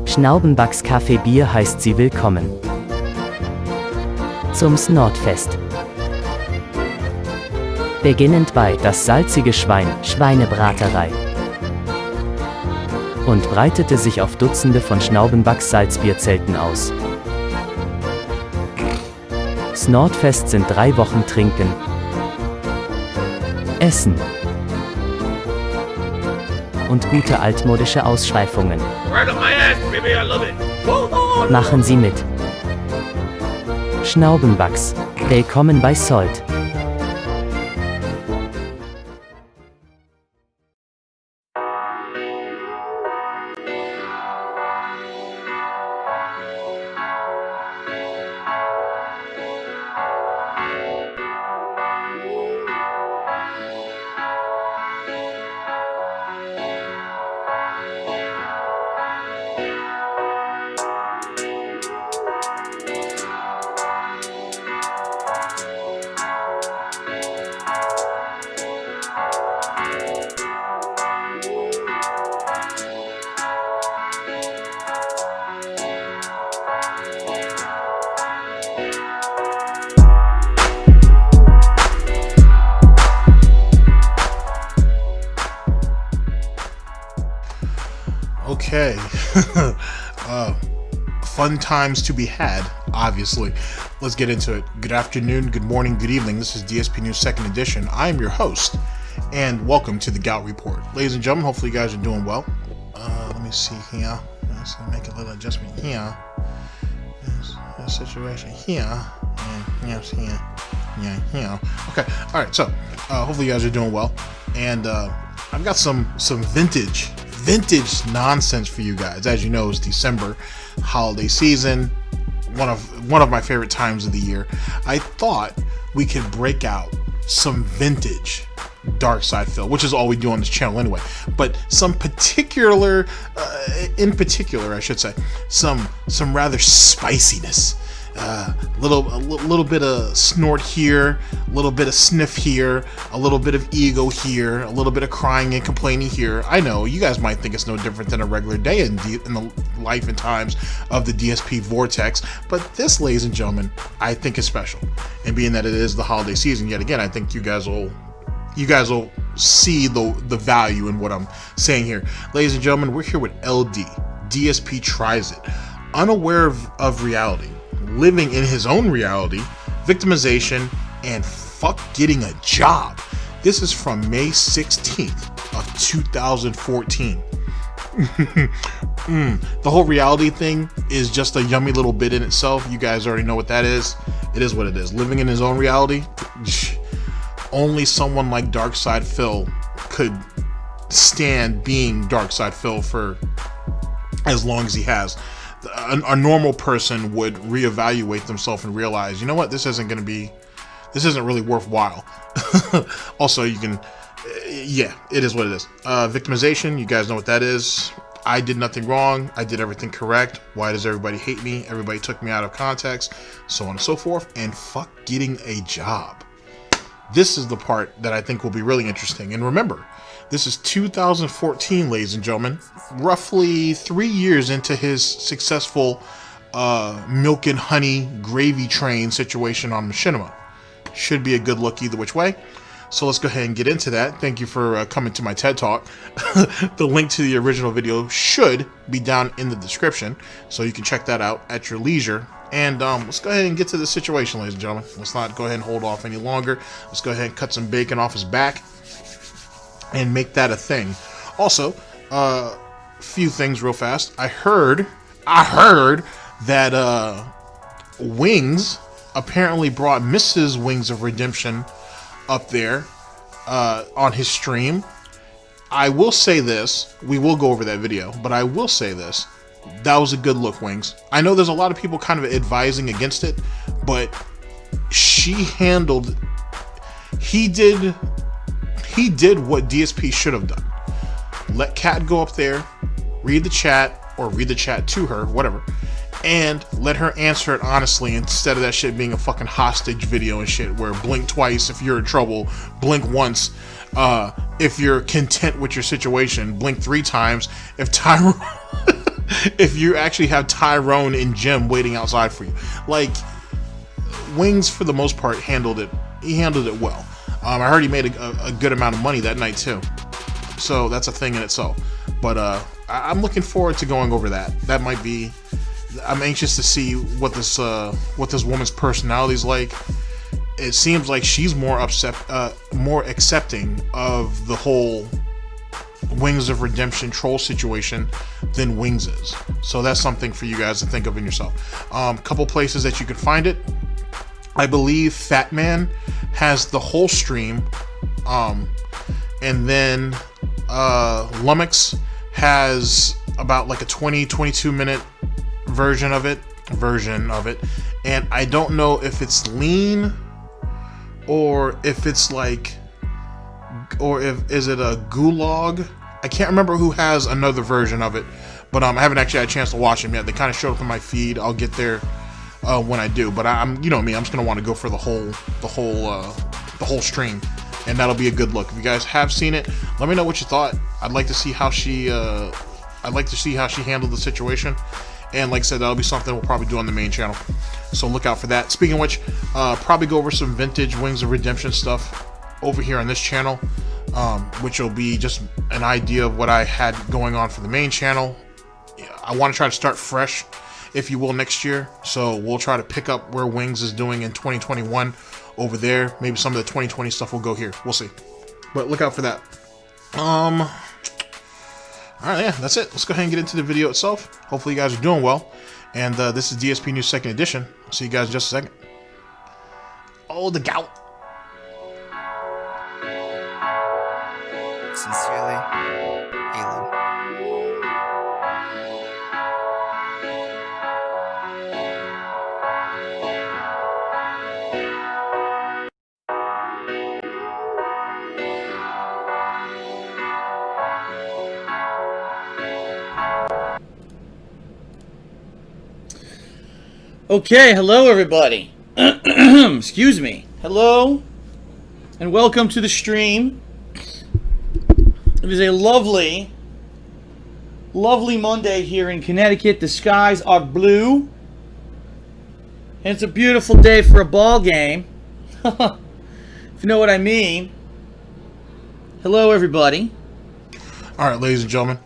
SchnaubenBucks Kaffee Bier heißt Sie willkommen zum Snortfest. Beginnend bei Das salzige Schwein, Schweinebraterei. Und breitete sich auf Dutzende von SchnaubenBucks Salzbierzelten aus. Snortfest sind 3 Wochen Trinken, Essen und gute altmodische Ausschweifungen. Machen Sie mit. SchnaubenBucks. Willkommen bei Salt. Okay, fun times to be had, obviously. Let's get into it. Good afternoon, good morning, good evening. This is DSP News 2nd edition. I am your host, and welcome to the Gout Report. Ladies and gentlemen, hopefully you guys are doing well. Let me see here. Let's make a little adjustment here. There's a situation here, and yes, here. Yeah, here. Okay, alright, so hopefully you guys are doing well. And I've got some vintage nonsense for you guys. As you know, it's December, holiday season, one of my favorite times of the year. I thought we could break out some vintage Darksydephil, which is all we do on this channel anyway, but some particular in particular I should say some rather spiciness. A little bit of snort here, a little bit of sniff here, a little bit of ego here, a little bit of crying and complaining here. I know you guys might think it's no different than a regular day in the life and times of the DSP vortex, but this, ladies and gentlemen, I think is special. And being that it is the holiday season, yet again, I think you guys will see the value in what I'm saying here. Ladies and gentlemen, we're here with LD. DSP tries it, unaware of reality, living in his own reality, victimization, and fuck getting a job. This is from May 16th of 2014. The whole reality thing is just a yummy little bit in itself. You guys already know what that is. It is what it is. Living in his own reality, only someone like Darksydephil could stand being Darksydephil for as long as he has. A normal person would reevaluate themselves and realize, you know what, this isn't really worthwhile. Also, you can, yeah, it is what it is. Victimization, you guys know what that is. I did nothing wrong. I did everything correct. Why does everybody hate me? Everybody took me out of context, so on and so forth. And fuck getting a job. This is the part that I think will be really interesting. And remember, this is 2014, ladies and gentlemen, roughly 3 years into his successful milk and honey gravy train situation on Machinima. Should be a good look either which way. So let's go ahead and get into that. Thank you for coming to my TED Talk. The link to the original video should be down in the description, so you can check that out at your leisure. And let's go ahead and get to the situation, ladies and gentlemen. Let's not go ahead and hold off any longer. Let's go ahead and cut some bacon off his back and make that a thing. Also, few things real fast. I heard that Wings apparently brought Mrs. Wings of Redemption up there on his stream. I will say this, we will go over that video, but I will say this, that was a good look, Wings. I know there's a lot of people kind of advising against it, but he did what DSP should have done. Let Kat go up there, read the chat, or read the chat to her, whatever, and let her answer it honestly instead of that shit being a fucking hostage video and shit where blink twice if you're in trouble, blink once if you're content with your situation, blink 3 times if Tyrone if you actually have Tyrone and Jim waiting outside for you. Like, Wings, for the most part, handled it. He handled it well. I heard he made a good amount of money that night too, so that's a thing in itself. But I'm looking forward to going over that. That might be. I'm anxious to see what this woman's personality is like. It seems like she's more accepting of the whole Wings of Redemption troll situation than Wings is. So that's something for you guys to think of in yourself. Couple places that you can find it. I believe Fat Man has the whole stream, and then Lummox has about like a 20-22 minute version of it, and I don't know if it's lean or if it's like, or if is it a gulag. I can't remember who has another version of it, but I haven't actually had a chance to watch them yet. They kind of showed up in my feed. I'll get there when I do, but I'm, you know me, I'm just gonna want to go for the whole stream, and that'll be a good look. If you guys have seen it, let me know what you thought. I'd like to see how she handled the situation, and like I said, that'll be something we'll probably do on the main channel, so look out for that. Speaking of which, probably go over some vintage Wings of Redemption stuff over here on this channel, which will be just an idea of what I had going on for the main channel. I want to try to start fresh, if you will, next year. So we'll try to pick up where Wings is doing in 2021 over there. Maybe some of the 2020 stuff will go here. We'll see. But look out for that. Alright, yeah, that's it. Let's go ahead and get into the video itself. Hopefully you guys are doing well. And this is DSP News 2nd Edition. I'll see you guys in just a second. Oh, the gout. Sincerely, Halo. Okay, hello everybody. Excuse me. Hello, and welcome to the stream. It is a lovely, lovely Monday here in Connecticut. The skies are blue, and it's a beautiful day for a ball game. If you know what I mean. Hello, everybody. All right, ladies and gentlemen.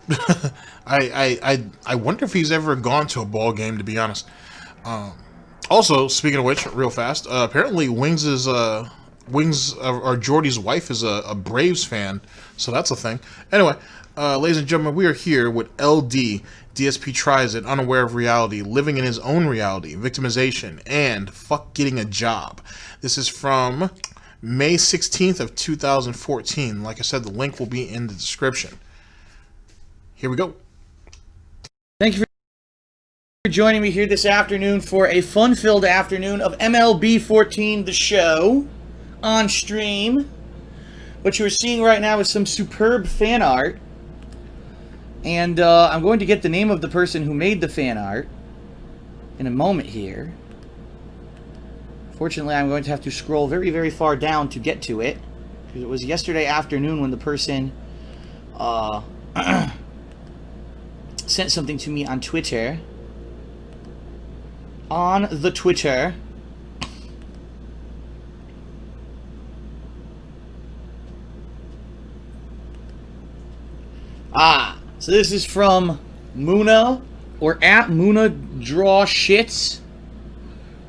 I wonder if he's ever gone to a ball game, to be honest. Also, speaking of which, real fast, apparently Wings or Jordy's wife is a Braves fan, so that's a thing. Anyway, ladies and gentlemen, we are here with LD. DSP tries it, unaware of reality, living in his own reality, victimization, and fuck getting a job. This is from May 16th of 2014. Like I said, the link will be in the description. Here we go. Thank you for joining me here this afternoon for a fun-filled afternoon of MLB 14, the show, on stream. What you are seeing right now is some superb fan art, and I'm going to get the name of the person who made the fan art in a moment here. Fortunately, I'm going to have to scroll very, very far down to get to it, because it was yesterday afternoon when the person sent something to me on Twitter. On the Twitter. So this is from Muna, or at Muna Draw Shits.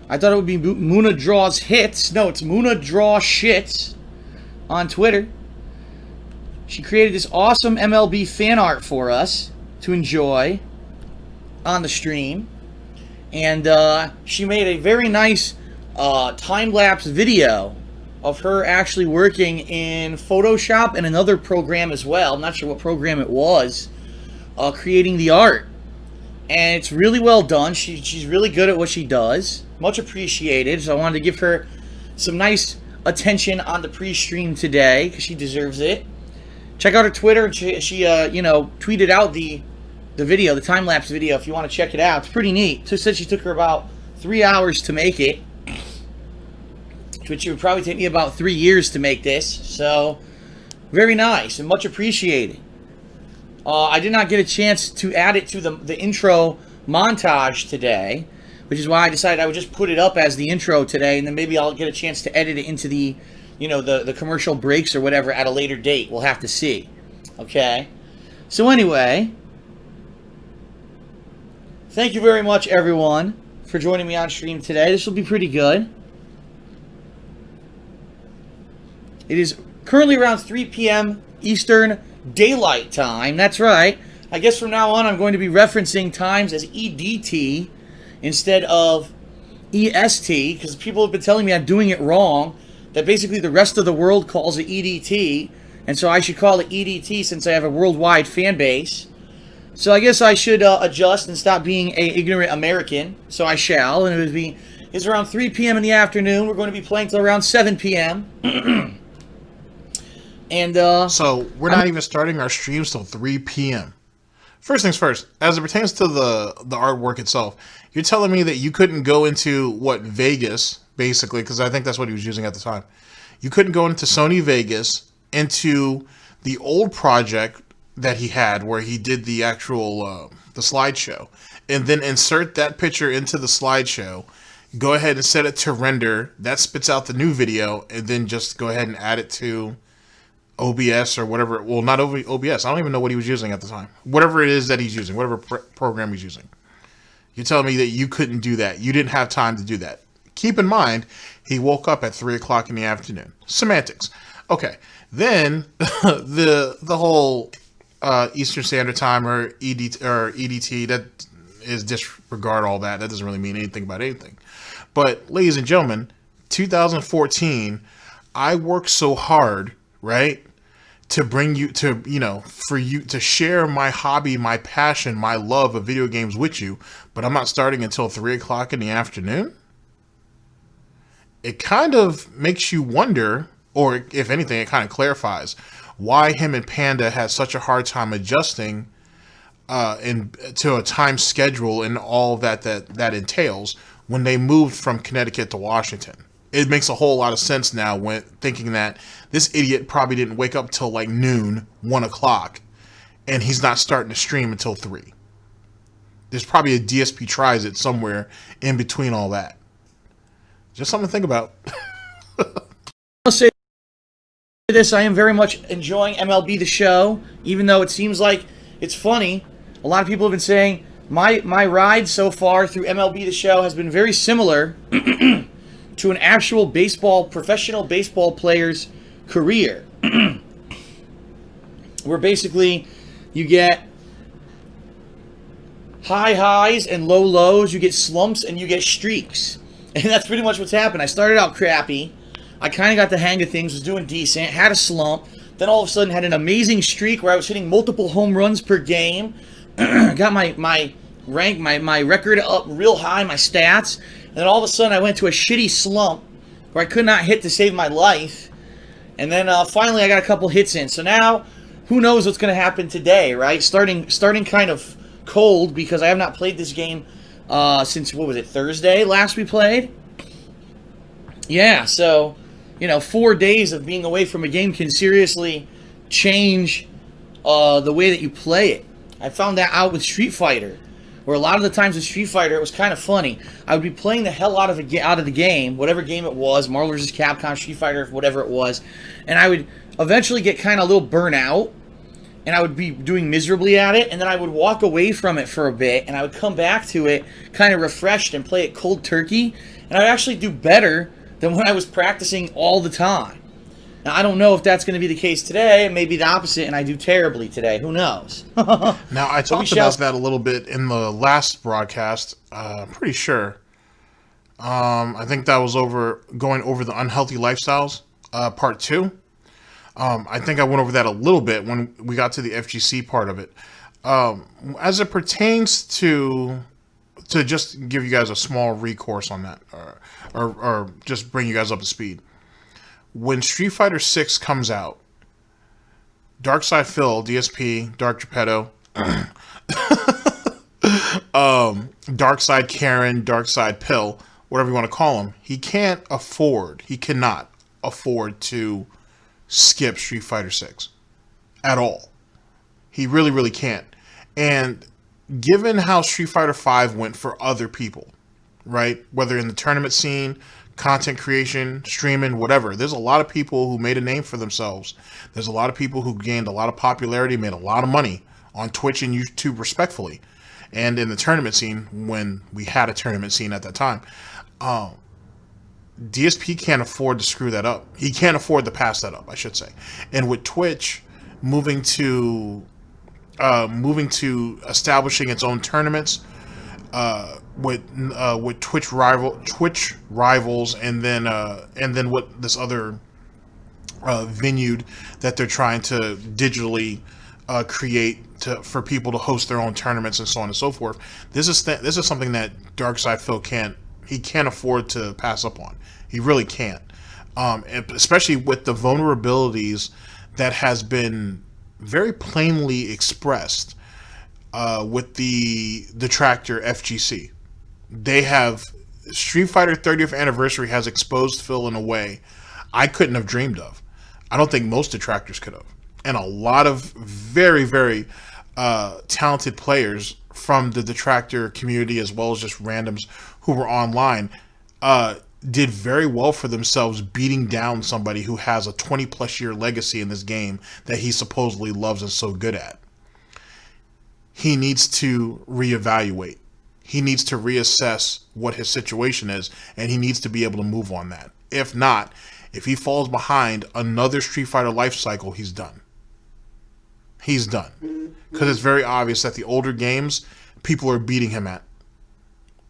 I thought it would be Muna Draws Hits. No, it's Muna Draw Shits on Twitter. She created this awesome MLB fan art for us to enjoy on the stream. And she made a very nice time-lapse video of her actually working in Photoshop and another program as well. I'm not sure what program it was, creating the art. And it's really well done. She's really good at what she does. Much appreciated. So I wanted to give her some nice attention on the pre-stream today, because she deserves it. Check out her Twitter. She you know, tweeted out the video, the time-lapse video, if you want to check it out. It's pretty neat. She said she took her about 3 hours to make it, which would probably take me about 3 years to make this. So, very nice and much appreciated. I did not get a chance to add it to the intro montage today, which is why I decided I would just put it up as the intro today, and then maybe I'll get a chance to edit it into the, the commercial breaks or whatever at a later date. We'll have to see. Okay? So anyway, thank you very much, everyone, for joining me on stream today. This will be pretty good. It is currently around 3 p.m. Eastern Daylight Time. That's right. I guess from now on I'm going to be referencing times as EDT instead of EST, because people have been telling me I'm doing it wrong, that basically the rest of the world calls it EDT, and so I should call it EDT since I have a worldwide fan base. So I guess I should adjust and stop being an ignorant American, so I shall, and it's around 3 p.m. in the afternoon. We're going to be playing till around 7 p.m. And so we're not even starting our streams till 3 p.m. First things first, as it pertains to the artwork itself, you're telling me that you couldn't go into Vegas, basically, because I think that's what he was using at the time. You couldn't go into Sony Vegas, into the old project that he had where he did the actual the slideshow, and then insert that picture into the slideshow, go ahead and set it to render, that spits out the new video, and then just go ahead and add it to OBS or whatever. Well, not OBS. I don't even know what he was using at the time. Whatever it is that he's using, whatever program he's using. You're telling me that you couldn't do that. You didn't have time to do that. Keep in mind, he woke up at 3 o'clock in the afternoon. Semantics. Okay. Then the whole Eastern Standard Time or EDT, that is disregard all that. That doesn't really mean anything about anything. But ladies and gentlemen, 2014, I worked so hard, right, to bring you to, for you to share my hobby, my passion, my love of video games with you, but I'm not starting until 3 o'clock in the afternoon. It kind of makes you wonder, or if anything, it kind of clarifies why him and Panda had such a hard time adjusting to a time schedule and all that entails when they moved from Connecticut to Washington. It makes a whole lot of sense now when thinking that this idiot probably didn't wake up till like noon, 1 o'clock, and he's not starting to stream until 3. There's probably a DSP tries it somewhere in between all that. Just something to think about. I'll say this, I am very much enjoying MLB The Show, even though it seems like it's funny. A lot of people have been saying my ride so far through MLB The Show has been very similar to an actual professional baseball player's career. Where basically you get high highs and low lows, you get slumps and you get streaks. And that's pretty much what's happened. I started out crappy. I kind of got the hang of things, was doing decent, had a slump, then all of a sudden had an amazing streak where I was hitting multiple home runs per game. Got my rank, my record up real high, my stats. And then all of a sudden I went to a shitty slump where I could not hit to save my life. And then finally I got a couple hits in. So now, who knows what's going to happen today, right? Starting kind of cold because I have not played this game since, what was it, Thursday last we played? Yeah, so, 4 days of being away from a game can seriously change the way that you play it. I found that out with Street Fighter, where a lot of the times with Street Fighter, it was kind of funny. I would be playing the hell out of the game, whatever game it was, Marvel vs. Capcom, Street Fighter, whatever it was, and I would eventually get kind of a little burnt out, and I would be doing miserably at it, and then I would walk away from it for a bit, and I would come back to it kind of refreshed and play it cold turkey, and I'd actually do better than when I was practicing all the time. Now, I don't know if that's going to be the case today. It may be the opposite, and I do terribly today. Who knows? Now, I talked about that a little bit in the last broadcast. I'm pretty sure. I think that was going over the unhealthy lifestyles, part 2. I think I went over that a little bit when we got to the FGC part of it. As it pertains to just give you guys a small recourse on that, or just bring you guys up to speed. When Street Fighter 6 comes out, Darksydephil, DSP, Dark Geppetto, Darkside Karen, Darkside Pill, whatever you want to call him, he cannot afford to skip Street Fighter 6 at all. He really, really can't. And given how Street Fighter V went for other people, right? Whether in the tournament scene, content creation, streaming, whatever. There's a lot of people who made a name for themselves. There's a lot of people who gained a lot of popularity, made a lot of money on Twitch and YouTube respectfully. And in the tournament scene, when we had a tournament scene at that time, DSP can't afford to screw that up. He can't afford to pass that up, I should say. And with Twitch moving to establishing its own tournaments, with Twitch rivals, and then what this other venue that they're trying to digitally create for people to host their own tournaments and so on and so forth. This is something that Darksydephil can't afford to pass up on. He really can't, and especially with the vulnerabilities that has been very plainly expressed with the detractor FGC. They have Street Fighter 30th anniversary has exposed Phil in a way I couldn't have dreamed of. I don't think most detractors could have. And a lot of very, very talented players from the detractor community, as well as just randoms who were online, did very well for themselves beating down somebody who has a 20-plus year legacy in this game that he supposedly loves and so good at. He needs to reevaluate. He needs to reassess what his situation is, and he needs to be able to move on that. If not, if he falls behind another Street Fighter life cycle, he's done. He's done. Because it's very obvious that the older games, people are beating him at.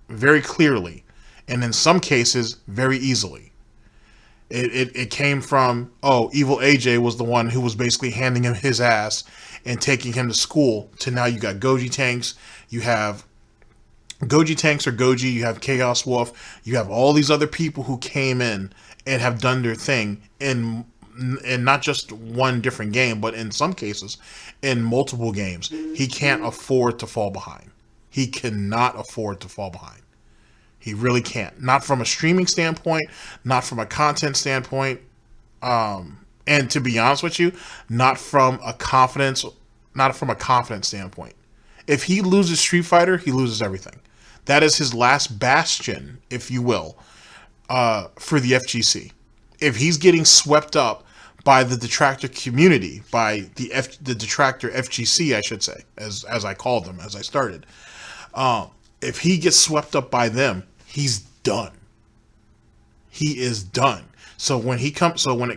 Very clearly. And in some cases, very easily. It came from, Evil AJ was the one who was basically handing him his ass and taking him to school, to now you got Goji Tanks, you have Goji Tanks or Goji, you have Chaos Wolf, you have all these other people who came in and have done their thing in not just one different game, but in some cases, in multiple games. He can't afford to fall behind. He cannot afford to fall behind. He really can't. Not from a streaming standpoint, not from a content standpoint, and to be honest with you, not from a confidence standpoint. If he loses Street Fighter, he loses everything. That is his last bastion, if you will, for the FGC. If he's getting swept up by the detractor community, by the detractor FGC, I should say, as I called them, as I started. If he gets swept up by them, he's done. He is done. So when it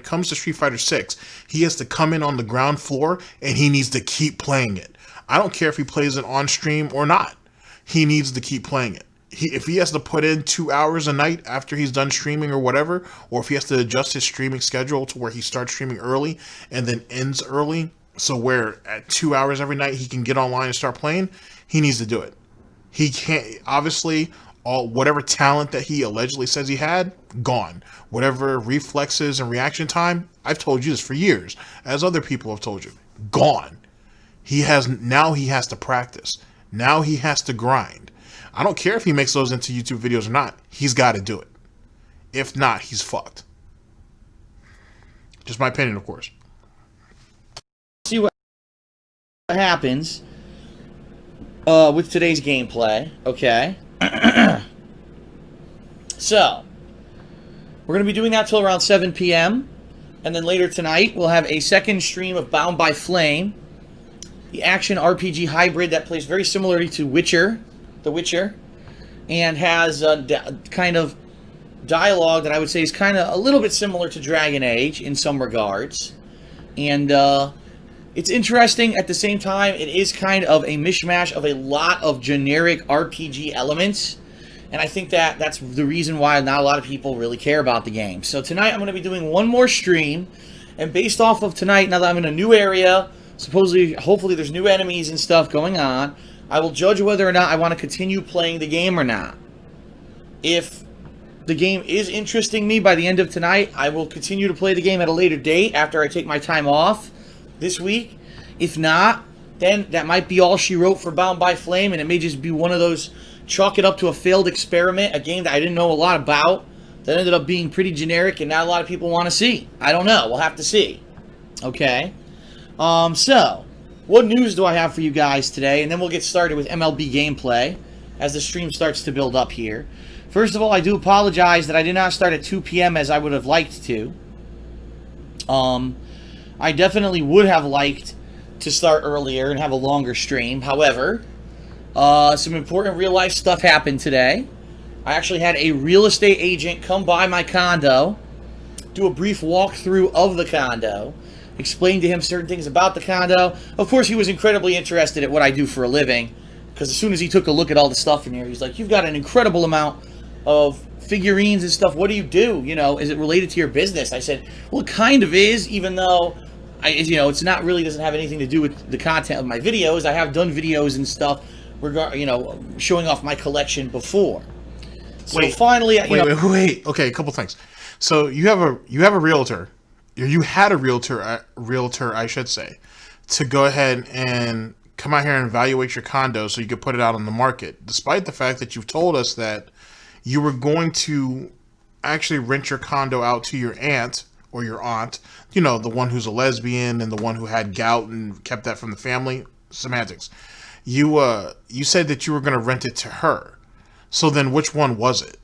comes to Street Fighter 6, he has to come in on the ground floor and he needs to keep playing it. I don't care if he plays it on stream or not. He needs to keep playing it. If he has to put in 2 hours a night after he's done streaming or whatever, or if he has to adjust his streaming schedule to where he starts streaming early and then ends early, so where at 2 hours every night he can get online and start playing, he needs to do it. He can't, obviously, whatever talent that he allegedly says he had, gone. Whatever reflexes and reaction time, I've told you this for years, as other people have told you, gone. Now he has to practice. Now he has to grind. I don't care if he makes those into YouTube videos or not. He's got to do it. If not, he's fucked. Just my opinion, of course. See what happens with today's gameplay, okay? So, we're going to be doing that till around 7 p.m. And then later tonight, we'll have a second stream of Bound by Flame, the action RPG hybrid that plays very similarly to The Witcher, and has a kind of dialogue that I would say is kind of a little bit similar to Dragon Age in some regards. And it's interesting. At the same time, it is kind of a mishmash of a lot of generic RPG elements. And I think that that's the reason why not a lot of people really care about the game. So tonight I'm going to be doing one more stream. And based off of tonight, now that I'm in a new area, supposedly, hopefully there's new enemies and stuff going on, I will judge whether or not I want to continue playing the game or not. If the game is interesting me by the end of tonight, I will continue to play the game at a later date after I take my time off this week. If not, then that might be all she wrote for Bound by Flame, and it may just be one of those chalk it up to a failed experiment, a game that I didn't know a lot about, that ended up being pretty generic and not a lot of people want to see. I don't know. We'll have to see. Okay? So, what news do I have for you guys today? And then we'll get started with MLB gameplay as the stream starts to build up here. First of all, I do apologize that I did not start at 2 p.m. as I would have liked to. I definitely would have liked to start earlier and have a longer stream. However, some important real-life stuff happened today. I actually had a real estate agent come by my condo, do a brief walkthrough of the condo, explain to him certain things about the condo. Of course, he was incredibly interested at what I do for a living, because as soon as he took a look at all the stuff in here, he's like, "You've got an incredible amount of figurines and stuff. What do you do? You know, is it related to your business?" I said, "Well, it kind of is, even though, it's not really, doesn't have anything to do with the content of my videos. I have done videos and stuff, showing off my collection before." So finally, wait. Okay, a couple things. So you have a realtor. You had a realtor, I should say, to go ahead and come out here and evaluate your condo so you could put it out on the market, despite the fact that you've told us that you were going to actually rent your condo out to your aunt or your aunt, the one who's a lesbian and the one who had gout and kept that from the family. Semantics. You said that you were going to rent it to her. So then which one was it?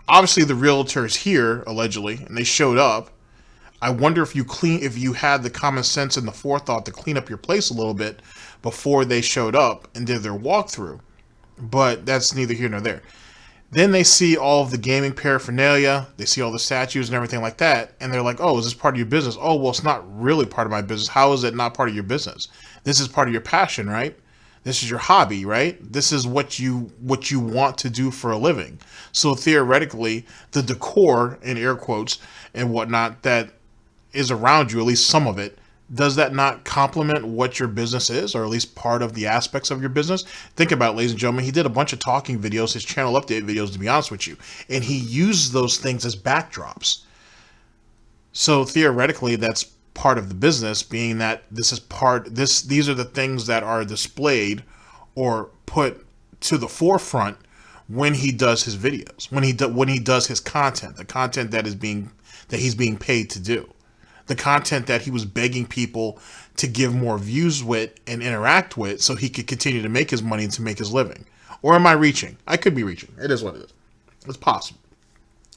Obviously the realtor is here, allegedly, and they showed up. I wonder if you had the common sense and the forethought to clean up your place a little bit before they showed up and did their walkthrough. But that's neither here nor there. Then they see all of the gaming paraphernalia, they see all the statues and everything like that, and they're like, "Oh, is this part of your business?" "Oh, well, it's not really part of my business." "How is it not part of your business?" "This is part of your passion, right? This is your hobby, right? This is what you want to do for a living." So theoretically, the decor, in air quotes, and whatnot that is around you, at least some of it, does that not complement what your business is, or at least part of the aspects of your business? Think about it, ladies and gentlemen. He did a bunch of talking videos, his channel update videos, to be honest with you, and he used those things as backdrops. So theoretically, that's part of the business, being that these are the things that are displayed or put to the forefront when he does his videos, when he does his content, the content that he's being paid to do, the content that he was begging people to give more views with and interact with so he could continue to make his money and to make his living. Or am I reaching? I could be reaching. It is what it is. It's possible.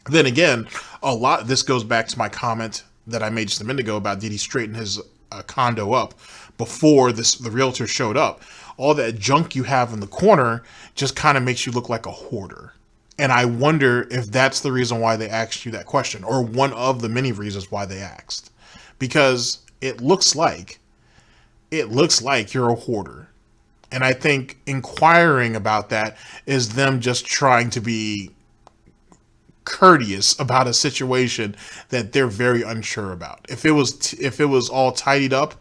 Then again, this goes back to my comment that I made just a minute ago about, did he straighten his condo up before the realtor showed up? All that junk you have in the corner just kind of makes you look like a hoarder. And I wonder if that's the reason why they asked you that question, or one of the many reasons why they asked. Because it looks like you're a hoarder. And I think inquiring about that is them just trying to be courteous about a situation that they're very unsure about. If it was all tidied up,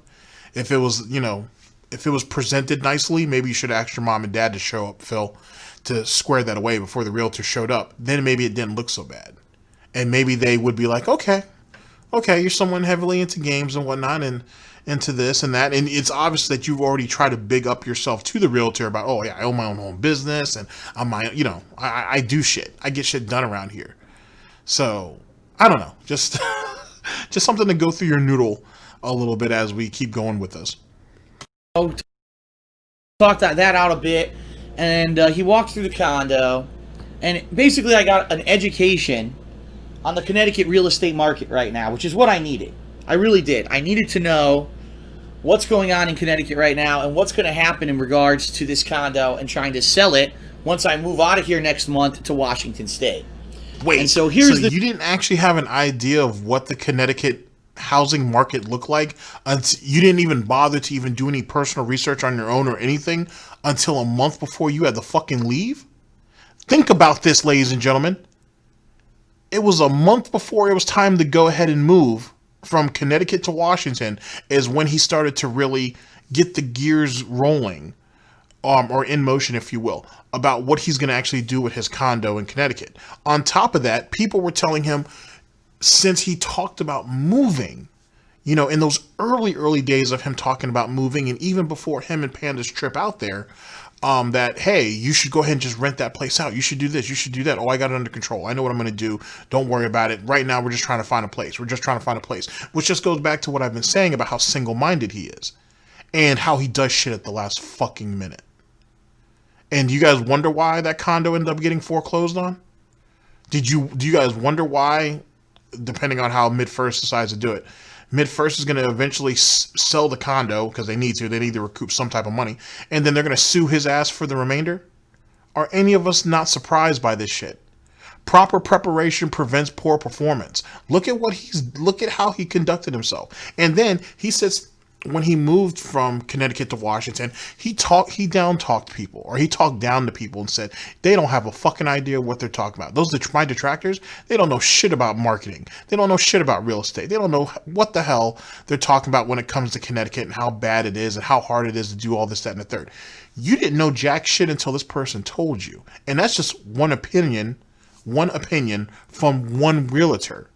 if it was presented nicely, maybe you should ask your mom and dad to show up, Phil, to square that away before the realtor showed up. Then maybe it didn't look so bad. And maybe they would be like, okay, you're someone heavily into games and whatnot and into this and that. And it's obvious that you've already tried to big up yourself to the realtor about, "Oh yeah, I own my own home business and I do shit. I get shit done around here." So I don't know, just something to go through your noodle a little bit as we keep going with this. Talked that out a bit, and he walked through the condo, and basically I got an education on the Connecticut real estate market right now, which is what I needed. I really did. I needed to know what's going on in Connecticut right now and what's going to happen in regards to this condo and trying to sell it once I move out of here next month to Washington State. Wait, and so you didn't actually have an idea of what the Connecticut housing market looked like? You didn't even bother to even do any personal research on your own or anything until a month before you had to fucking leave? Think about this, ladies and gentlemen. It was a month before it was time to go ahead and move from Connecticut to Washington is when he started to really get the gears rolling, or in motion, if you will, about what he's going to actually do with his condo in Connecticut. On top of that, people were telling him, since he talked about moving, in those early days of him talking about moving, and even before him and Panda's trip out there, that, hey, you should go ahead and just rent that place out. You should do this. You should do that. Oh, I got it under control. I know what I'm going to do. Don't worry about it. Right now, we're just trying to find a place. We're just trying to find a place. Which just goes back to what I've been saying about how single-minded he is. And how he does shit at the last fucking minute. And you guys wonder why that condo ended up getting foreclosed on? Do you guys wonder why, depending on how Mid-First decides to do it, Mid-First is going to eventually sell the condo because they need to recoup some type of money, and then they're going to sue his ass for the remainder? Are any of us not surprised by this shit? Proper preparation prevents poor performance. Look at how he conducted himself. And then he sits, when he moved from Connecticut to Washington, he down-talked people, or he talked down to people and said, they don't have a fucking idea what they're talking about. My detractors, they don't know shit about marketing. They don't know shit about real estate. They don't know what the hell they're talking about when it comes to Connecticut and how bad it is and how hard it is to do all this, that, and the third. You didn't know jack shit until this person told you. And that's just one opinion from one realtor.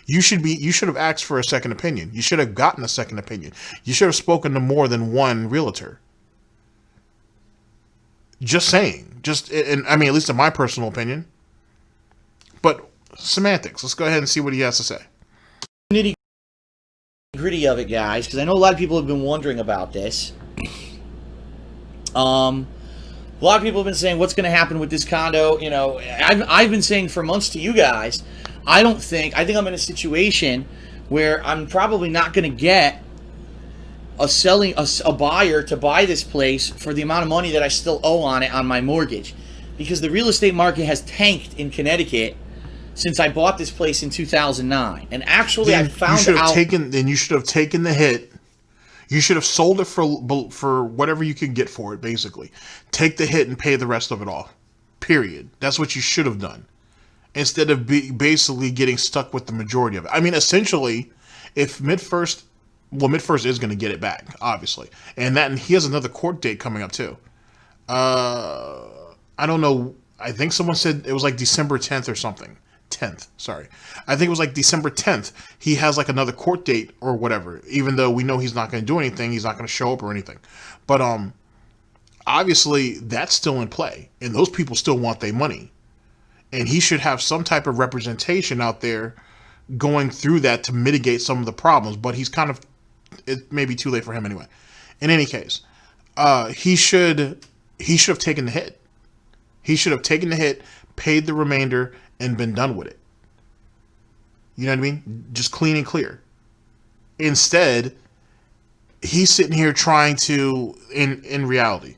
You should have asked for a second opinion. You should have gotten a second opinion. You should have spoken to more than one realtor. Just saying. I mean, at least in my personal opinion. But semantics. Let's go ahead and see what he has to say. Nitty gritty of it, guys, because I know a lot of people have been wondering about this. A lot of people have been saying, what's going to happen with this condo? You know, I've been saying for months to you guys, I think I'm in a situation where I'm probably not going to get a buyer to buy this place for the amount of money that I still owe on it on my mortgage, because the real estate market has tanked in Connecticut since I bought this place in 2009. And actually, I found out. Then you should have taken the hit. You should have sold it for whatever you could get for it, basically. Take the hit and pay the rest of it off. Period. That's what you should have done. Instead of basically getting stuck with the majority of it. I mean, essentially, if Mid-First is going to get it back, obviously. And he has another court date coming up, too. I don't know. I think someone said it was like December 10th or something. 10th, sorry. I think it was like December 10th. He has like another court date or whatever, even though we know he's not going to do anything. He's not going to show up or anything. But obviously, that's still in play. And those people still want their money. And he should have some type of representation out there going through that to mitigate some of the problems. But he's it may be too late for him anyway. In any case, he should have taken the hit. He should have taken the hit, paid the remainder, and been done with it. You know what I mean? Just clean and clear. Instead, he's sitting here trying to, in reality,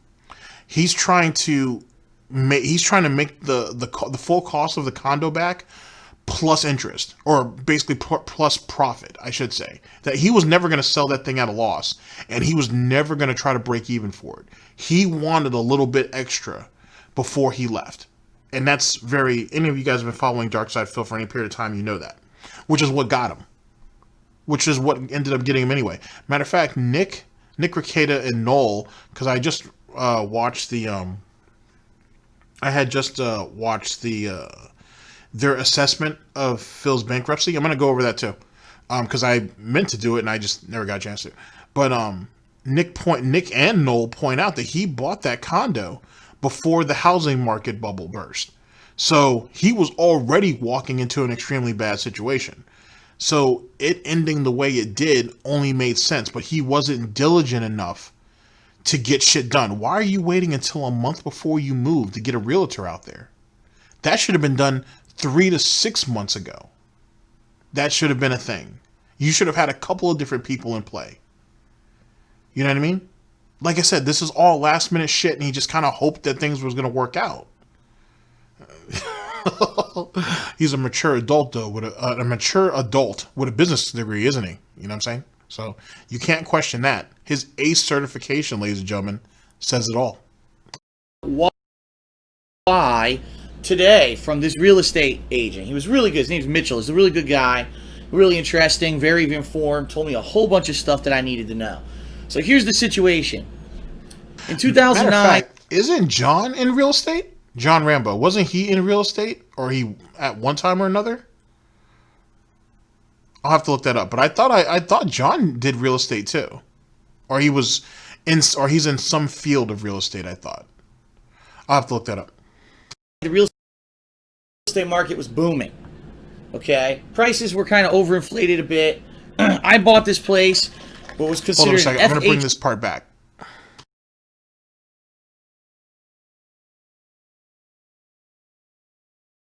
he's trying to make the full cost of the condo back plus interest, or basically plus profit, I should say. That he was never going to sell that thing at a loss, and he was never going to try to break even for it. He wanted a little bit extra before he left. And that's any of you guys have been following Darksydephil for any period of time, you know that. Which is what got him. Which is what ended up getting him anyway. Matter of fact, Nick Rekieta and Noel, because I just watched their assessment of Phil's bankruptcy. I'm going to go over that too. Because I meant to do it and I just never got a chance to. But Nick and Noel point out that he bought that condo before the housing market bubble burst. So he was already walking into an extremely bad situation. So it ending the way it did only made sense, but he wasn't diligent enough to get shit done. Why are you waiting until a month before you move to get a realtor out there? That should have been done 3 to 6 months ago. That should have been a thing. You should have had a couple of different people in play. You know what I mean? Like I said, this is all last minute shit, and he just kind of hoped that things was going to work out. He's a mature adult, though, with a business degree, isn't he? You know what I'm saying? So you can't question that. His ACE certification, ladies and gentlemen, says it all. Why today from this real estate agent? He was really good. His name's Mitchell. He's a really good guy, really interesting, very informed. Told me a whole bunch of stuff that I needed to know. So here's the situation. In 2009... Matter of fact, isn't John in real estate? John Rambo. Wasn't he in real estate? Or he at one time or another? I'll have to look that up. But I thought John did real estate too. Or he was or he's in some field of real estate, I thought. I'll have to look that up. The real estate market was booming. Okay, prices were kind of overinflated a bit. I bought this place, what was considered. Hold on a second. I'm going to bring this part back.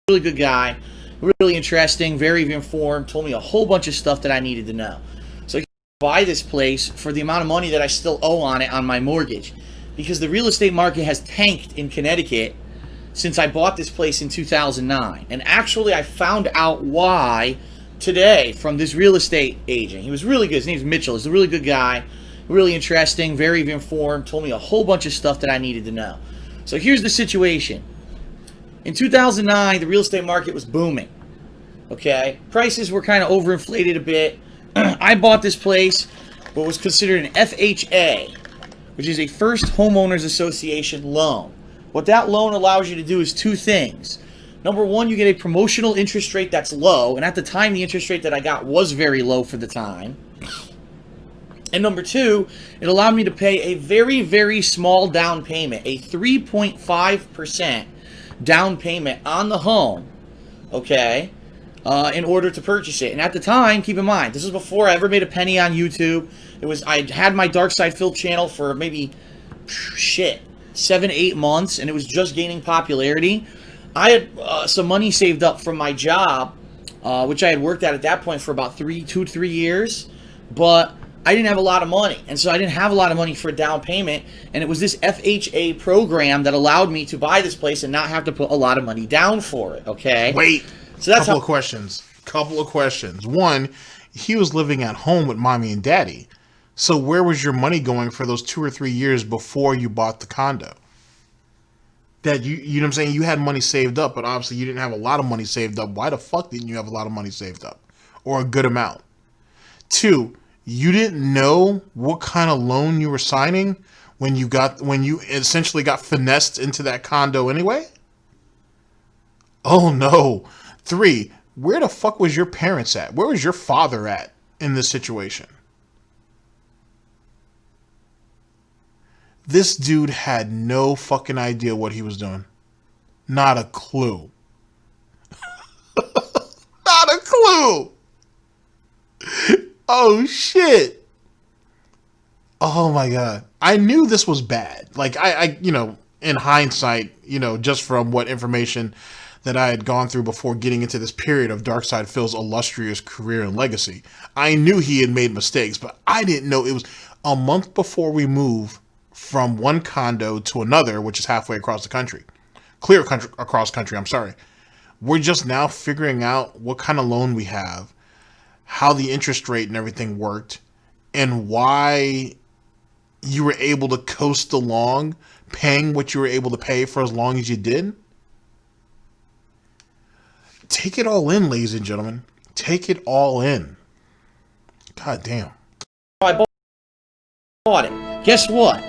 Really good guy, really interesting, very informed. Told me a whole bunch of stuff that I needed to know. So I buy this place for the amount of money that I still owe on it on my mortgage, because the real estate market has tanked in Connecticut since I bought this place in 2009. And actually, I found out why today from this real estate agent. He was really good. His name's Mitchell. He's a really good guy, really interesting, very informed. Told me a whole bunch of stuff that I needed to know. So here's the situation. In 2009, the real estate market was booming. Okay, prices were kind of overinflated a bit. I bought this place, what was considered an FHA, which is a First Homeowners Association loan. What that loan allows you to do is two things. Number one, you get a promotional interest rate that's low, and at the time, the interest rate that I got was very low for the time. And number two, it allowed me to pay a very, very small down payment, a 3.5% down payment on the home, okay, in order to purchase it. And at the time, keep in mind, this was before I ever made a penny on YouTube. I had my Darksydephil channel for maybe 7-8 months, and it was just gaining popularity. I had some money saved up from my job, which I had worked at that point for about 2 to 3 years, but I didn't have a lot of money, and so I didn't have a lot of money for a down payment, and it was this FHA program that allowed me to buy this place and not have to put a lot of money down for it, okay? Wait, so that's couple of questions. One, he was living at home with mommy and daddy, so where was your money going for those 2 or 3 years before you bought the condo? That you know what I'm saying? You had money saved up, but obviously you didn't have a lot of money saved up. Why the fuck didn't you have a lot of money saved up? Or a good amount? Two, you didn't know what kind of loan you were signing when you essentially got finessed into that condo anyway? Oh no. Three, where the fuck was your parents at? Where was your father at in this situation? This dude had no fucking idea what he was doing. Not a clue. Not a clue. Oh, shit. Oh, my God. I knew this was bad. Like, I in hindsight, just from what information that I had gone through before getting into this period of Darksydephil's illustrious career and legacy, I knew he had made mistakes, but I didn't know it was a month before we moved from one condo to another, which is halfway across the country. Across country, I'm sorry. We're just now figuring out what kind of loan we have, how the interest rate and everything worked, and why you were able to coast along paying what you were able to pay for as long as you did. Take it all in, ladies and gentlemen. Take it all in. God damn. I bought it. Guess what?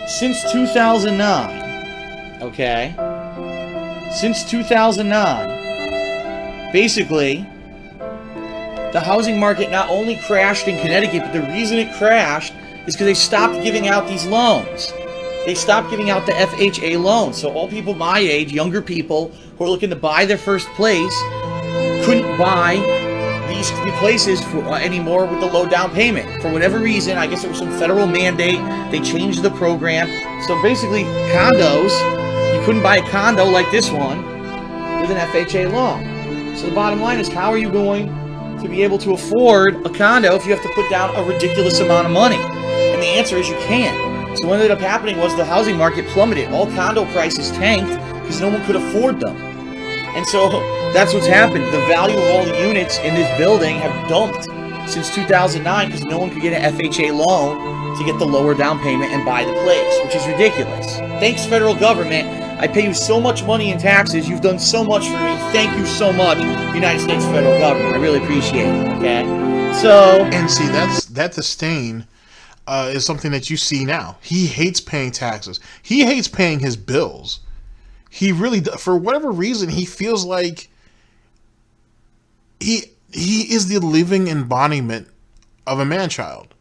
Since 2009, okay? Since 2009, basically, the housing market not only crashed in Connecticut, but the reason it crashed is because they stopped giving out these loans. They stopped giving out the FHA loans. So all people my age, younger people who are looking to buy their first place, couldn't buy these places anymore with the low down payment. For whatever reason, I guess it was some federal mandate. They changed the program. So basically, condos, you couldn't buy a condo like this one with an FHA loan. So the bottom line is, how are you going to be able to afford a condo if you have to put down a ridiculous amount of money? And the answer is you can't. So what ended up happening was the housing market plummeted. All condo prices tanked because no one could afford them. And so that's what's happened. The value of all the units in this building have dumped since 2009 because no one could get an FHA loan to get the lower down payment and buy the place, which is ridiculous. Thanks, federal government. I pay you so much money in taxes. You've done so much for me. Thank you so much, United States federal government. I really appreciate it, okay? So... And see, that disdain is something that you see now. He hates paying taxes. He hates paying his bills. He really, for whatever reason, he feels like he is the living embodiment of a man-child.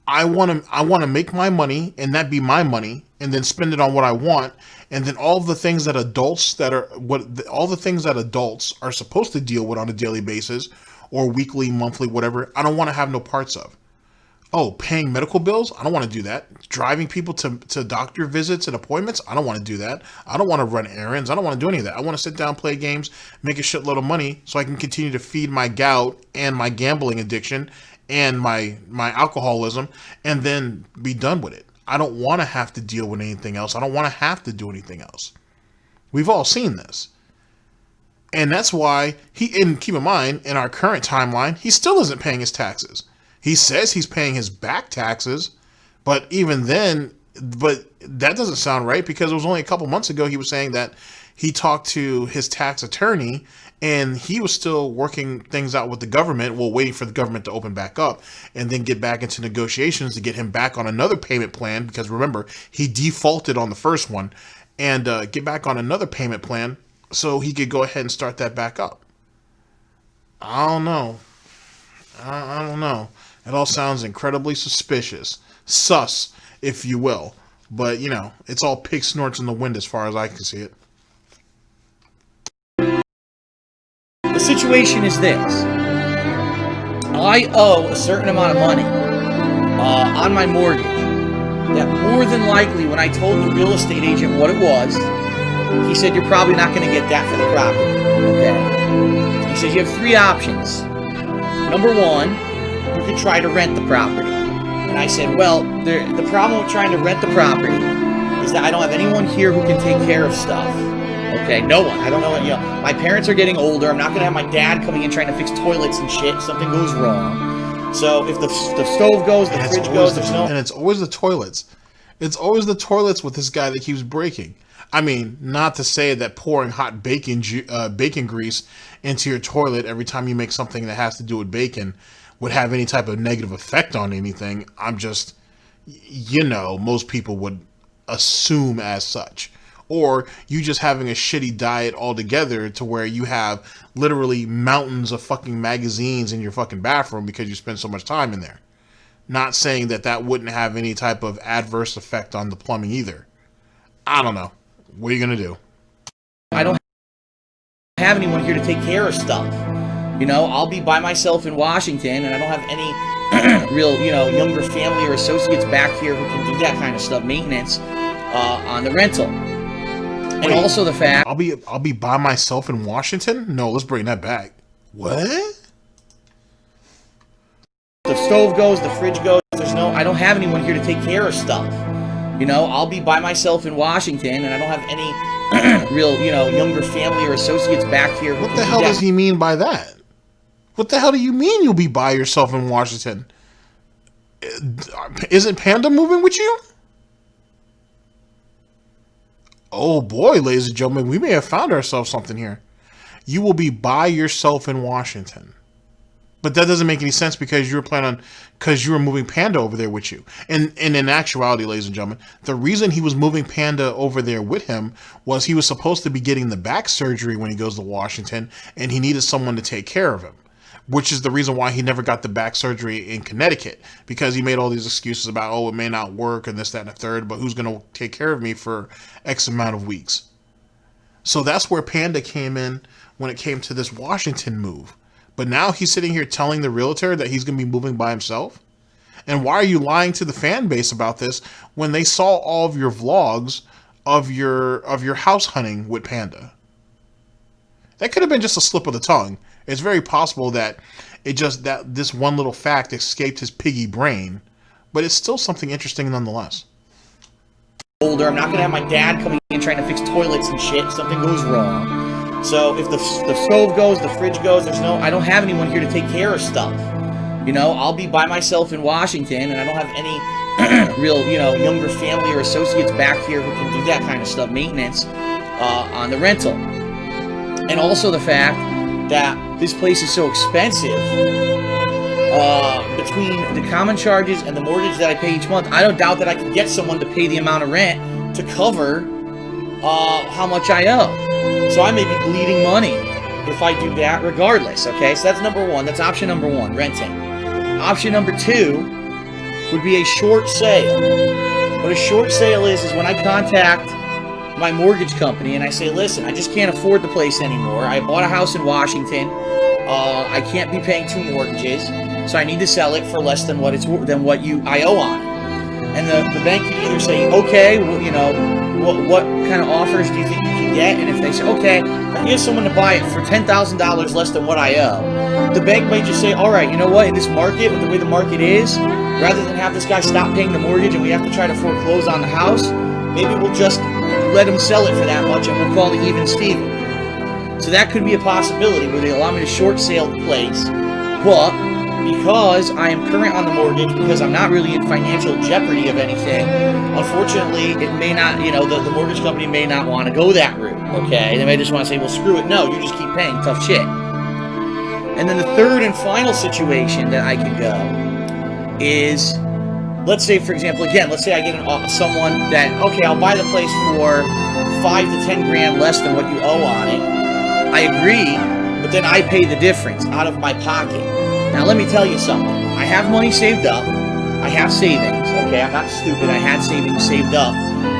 I want to make my money, and that be my money, and then spend it on what I want, and then all the things that adults are supposed to deal with on a daily basis, or weekly, monthly, whatever. I don't want to have no parts of. Oh, paying medical bills? I don't want to do that. Driving people to doctor visits and appointments? I don't want to do that. I don't want to run errands. I don't want to do any of that. I want to sit down, play games, make a shitload of money so I can continue to feed my gout and my gambling addiction and my alcoholism, and then be done with it. I don't want to have to deal with anything else. I don't want to have to do anything else. We've all seen this. And that's why and keep in mind, in our current timeline, he still isn't paying his taxes. He says he's paying his back taxes, but even then, that doesn't sound right, because it was only a couple months ago he was saying that he talked to his tax attorney and he was still working things out with the government, waiting for the government to open back up and then get back into negotiations to get him back on another payment plan, because remember, he defaulted on the first one, and get back on another payment plan so he could go ahead and start that back up. I don't know. I don't know. It all sounds incredibly suspicious. Sus, if you will. But, it's all pig snorts in the wind as far as I can see it. The situation is this. I owe a certain amount of money on my mortgage that more than likely, when I told the real estate agent what it was, he said, you're probably not going to get that for the property. Okay. He says, you have three options. Number one, you could try to rent the property. And I said, well, the problem with trying to rent the property is that I don't have anyone here who can take care of stuff. Okay, no one. I don't know what, my parents are getting older. I'm not going to have my dad coming in trying to fix toilets and shit if something goes wrong. So if the stove goes, the fridge goes, there's no... And it's always the toilets. It's always the toilets with this guy that keeps breaking. I mean, not to say that pouring hot bacon grease into your toilet every time you make something that has to do with bacon would have any type of negative effect on anything. I'm just, most people would assume as such. Or you just having a shitty diet altogether to where you have literally mountains of fucking magazines in your fucking bathroom because you spend so much time in there. Not saying that wouldn't have any type of adverse effect on the plumbing either. I don't know. What are you going to do? I don't have anyone here to take care of stuff. I'll be by myself in Washington, and I don't have any real, younger family or associates back here who can do that kind of stuff, maintenance on the rental. And Wait, also the fact... I'll be by myself in Washington? No, let's bring that back. What? The stove goes, the fridge goes, I don't have anyone here to take care of stuff. I'll be by myself in Washington, and I don't have any real, younger family or associates back here. What the hell does he mean by that? What the hell do you mean you'll be by yourself in Washington? Isn't Panda moving with you? Oh boy, ladies and gentlemen, we may have found ourselves something here. You will be by yourself in Washington. But that doesn't make any sense because you were moving Panda over there with you. And in actuality, ladies and gentlemen, the reason he was moving Panda over there with him was he was supposed to be getting the back surgery when he goes to Washington, and he needed someone to take care of him. Which is the reason why he never got the back surgery in Connecticut, because he made all these excuses about, it may not work and this, that, and the third, but who's going to take care of me for X amount of weeks? So that's where Panda came in when it came to this Washington move. But now he's sitting here telling the realtor that he's going to be moving by himself? And why are you lying to the fan base about this when they saw all of your vlogs of your house hunting with Panda? That could have been just a slip of the tongue. It's very possible that this one little fact escaped his piggy brain, but it's still something interesting nonetheless. Older, I'm not going to have my dad coming in trying to fix toilets and shit if something goes wrong. So if the stove goes, the fridge goes, I don't have anyone here to take care of stuff. I'll be by myself in Washington, and I don't have any real, younger family or associates back here who can do that kind of stuff, maintenance on the rental. And also the fact that this place is so expensive, between the common charges and the mortgage that I pay each month, I don't doubt that I could get someone to pay the amount of rent to cover how much I owe. So I may be bleeding money if I do that regardless, okay? So that's number one. That's option number one, renting. Option number two would be a short sale. What a short sale is when I contact my mortgage company and I say, listen, I just can't afford the place anymore. I bought a house in Washington. I can't be paying 2 mortgages, so I need to sell it for less than what I owe on it. And the bank can either say, okay, well, you know, what kind of offers do you think you can get? And if they say, okay, I can get someone to buy it for $10,000 less than what I owe, the bank might just say, all right, you know what, in this market, with the way the market is, rather than have this guy stop paying the mortgage and we have to try to foreclose on the house, maybe we'll just let him sell it for that much and we'll call it even Steven. So that could be a possibility where they allow me to short sale the place, but because I am current on the mortgage, because I'm not really in financial jeopardy of anything, unfortunately, it may not, you know, the mortgage company may not want to go that route, okay? They may just want to say, well, screw it, no, you just keep paying, tough shit. And then the third and final situation that I can go is, let's say, for example, again, let's say I get someone that, okay, I'll buy the place for 5 to 10 grand less than what you owe on it. I agree, but then I pay the difference out of my pocket. Now, let me tell you something. I have money saved up. I have savings, okay? I'm not stupid. I had savings saved up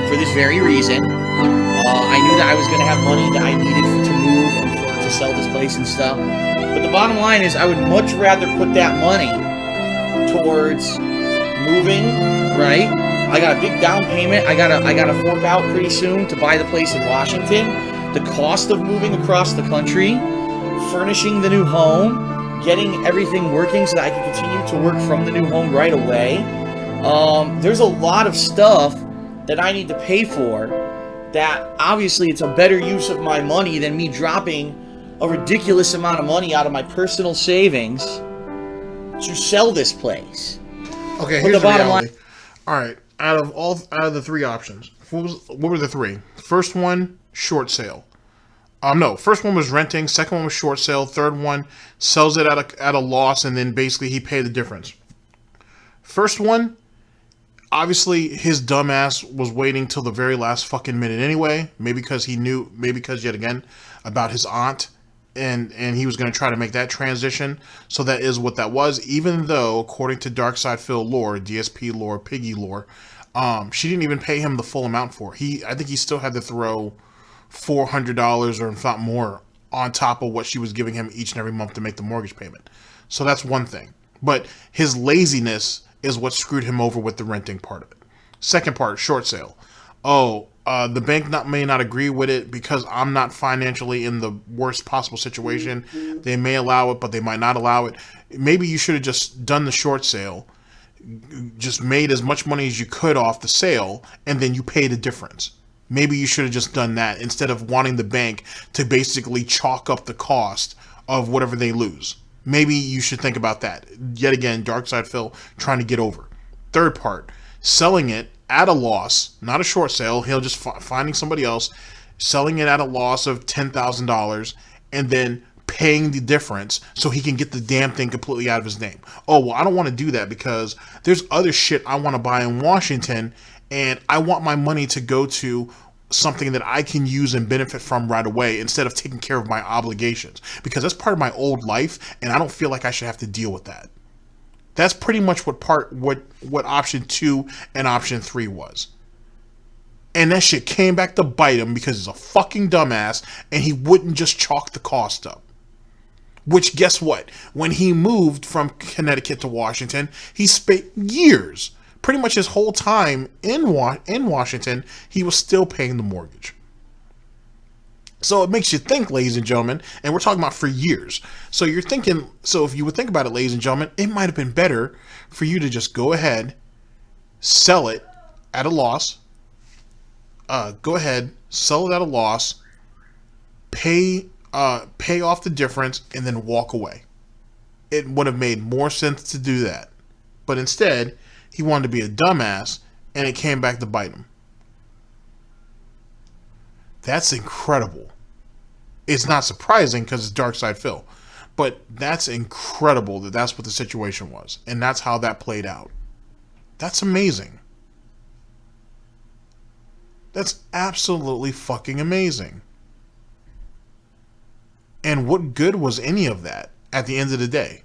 for this very reason. I knew that I was going to have money that I needed to move and to sell this place and stuff. But the bottom line is I would much rather put that money towards moving, right? I got a big down payment. I gotta fork out pretty soon to buy the place in Washington. The cost of moving across the country, furnishing the new home, getting everything working so that I can continue to work from the new home right away. There's a lot of stuff that I need to pay for that obviously it's a better use of my money than me dropping a ridiculous amount of money out of my personal savings to sell this place. Okay, here's the reality. All right, out of the 3 options, what were the 3? First one, short sale. No, first one was renting, second one was short sale, third one sells it at a loss, and then basically he paid the difference. First one, obviously his dumbass was waiting till the very last fucking minute anyway, maybe because yet again about his aunt, and he was going to try to make that transition. So that is what that was, even though according to Darksydephil lore, DSP lore, Piggy lore, she didn't even pay him the full amount for it. I think he still had to throw $400 or if not more on top of what she was giving him each and every month to make the mortgage payment. So that's one thing. But his laziness is what screwed him over with the renting part of it. Second part, short sale. The bank may not agree with it because I'm not financially in the worst possible situation. They may allow it, but they might not allow it. Maybe you should have just done the short sale, just made as much money as you could off the sale, and then you pay the difference. Maybe you should have just done that instead of wanting the bank to basically chalk up the cost of whatever they lose. Maybe you should think about that. Yet again, Darksydephil trying to get over. Third part, selling it at a loss, not a short sale. He'll just finding somebody else, selling it at a loss of $10,000, and then paying the difference so he can get the damn thing completely out of his name. Oh, well, I don't want to do that because there's other shit I want to buy in Washington, and I want my money to go to something that I can use and benefit from right away instead of taking care of my obligations, because that's part of my old life and I don't feel like I should have to deal with that. That's pretty much what option 2 and option 3 was. And that shit came back to bite him because he's a fucking dumbass and he wouldn't just chalk the cost up. Which, guess what? When he moved from Connecticut to Washington, he spent years, pretty much his whole time in Washington, he was still paying the mortgage. So it makes you think, ladies and gentlemen, and we're talking about for years. So you're thinking, so if you would think about it, ladies and gentlemen, it might have been better for you to just go ahead, sell it at a loss, sell it at a loss, pay off the difference, and then walk away. It would have made more sense to do that. But instead, he wanted to be a dumbass, and it came back to bite him. That's incredible. It's not surprising because it's Darksydephil, but that's incredible that that's what the situation was, and that's how that played out. That's amazing. That's absolutely fucking amazing. And what good was any of that at the end of the day?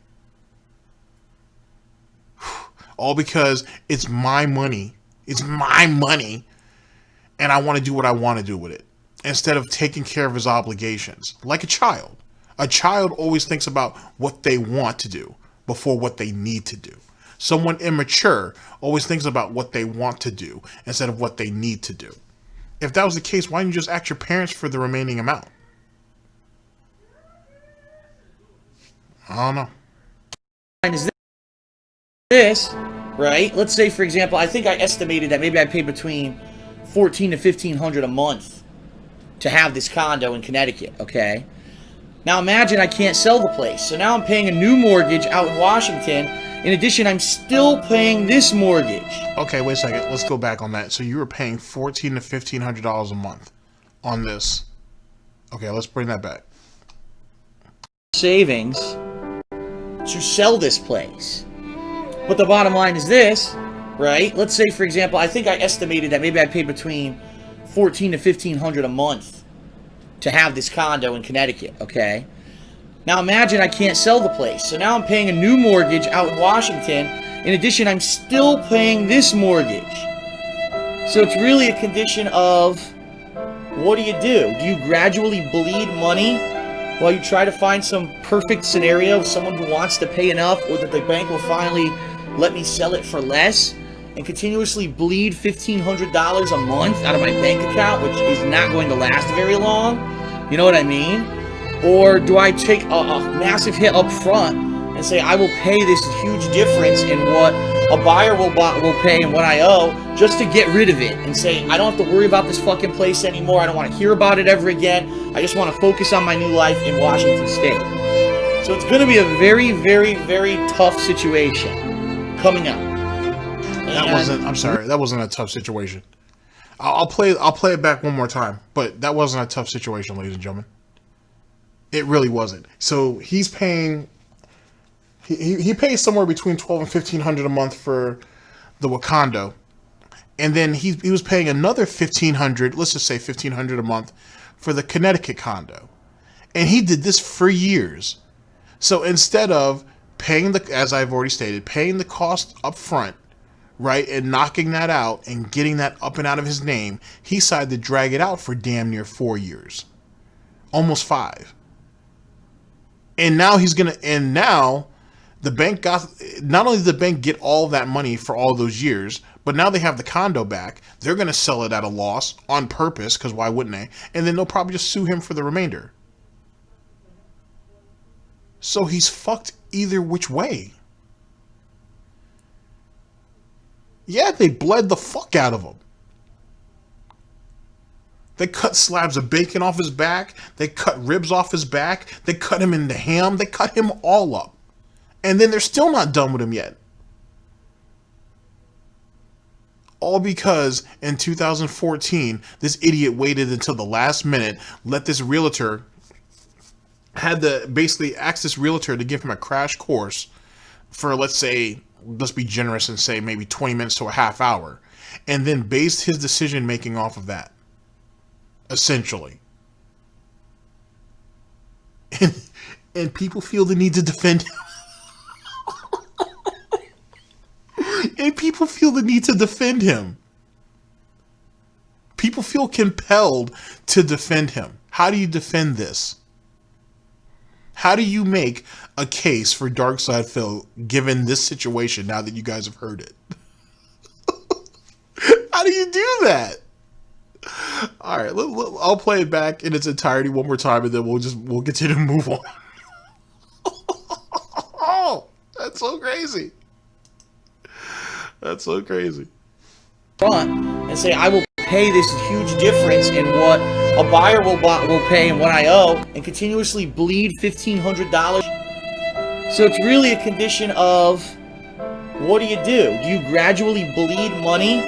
all because it's my money. It's my money, and I want to do what I want to do with it, instead of taking care of his obligations. Like a child. A child always thinks about what they want to do before what they need to do. Someone immature always thinks about what they want to do instead of what they need to do. If that was the case, why didn't you just ask your parents for the remaining amount? I don't know. Is this, right? Let's say, for example, I think I estimated that maybe I paid between $1,400 to $1,500 a month to have this condo in Connecticut, okay? Now imagine I can't sell the place, so now I'm paying a new mortgage out in Washington. In addition, I'm still paying this mortgage. Okay, wait a second. Let's go back on that. So you were paying $1,400 to $1,500 a month on this. Okay, let's bring that back. Savings to sell this place. But the bottom line is this, right? Let's say, for example, I think I estimated that maybe I paid between $1,400 to $1,500 a month to have this condo in Connecticut, okay? Now imagine I can't sell the place, so now I'm paying a new mortgage out in Washington. In addition, I'm still paying this mortgage. So it's really a condition of, what do? Do you gradually bleed money while you try to find some perfect scenario of someone who wants to pay enough, or that the bank will finally let me sell it for less, and continuously bleed $1,500 a month out of my bank account, which is not going to last very long? You know what I mean? Or do I take a massive hit up front and say I will pay this huge difference in what a buyer will pay and what I owe, just to get rid of it and say I don't have to worry about this fucking place anymore, I don't want to hear about it ever again, I just want to focus on my new life in Washington State. So it's going to be a very, very, very tough situation coming up. I'm sorry, that wasn't a tough situation. I'll play it back one more time, but that wasn't a tough situation, ladies and gentlemen. It really wasn't. So he's paying, he pays somewhere between $1,200 and $1,500 a month for the condo, and then he was paying another $1,500, let's just say $1,500 a month for the Connecticut condo, and he did this for years. So instead of paying as I've already stated, paying the cost up front, right, and knocking that out and getting that up and out of his name, he decided to drag it out for damn near 4 years, almost 5. And now the bank not only did the bank get all that money for all those years, but now they have the condo back. They're going to sell it at a loss on purpose, because why wouldn't they? And then they'll probably just sue him for the remainder. So he's fucked either which way. Yeah, they bled the fuck out of him. They cut slabs of bacon off his back. They cut ribs off his back. They cut him into ham. They cut him all up. And then they're still not done with him yet. All because in 2014, this idiot waited until the last minute, let this realtor, basically asked this realtor to give him a crash course for, let's be generous and say maybe 20 minutes to a half hour, and then based his decision making off of that, essentially. And people feel the need to defend him. And people feel the need to defend him. People feel compelled to defend him. How do you defend this? How do you make a case for Darksydephil given this situation now that you guys have heard it? How do you do that? All right, I'll play it back in its entirety one more time, and then we'll continue to move on. Oh, that's so crazy. That's so crazy. Front and say I will pay this huge difference in what a buyer will pay and what I owe, and continuously bleed $1,500. So it's really a condition of, what do? Do you gradually bleed money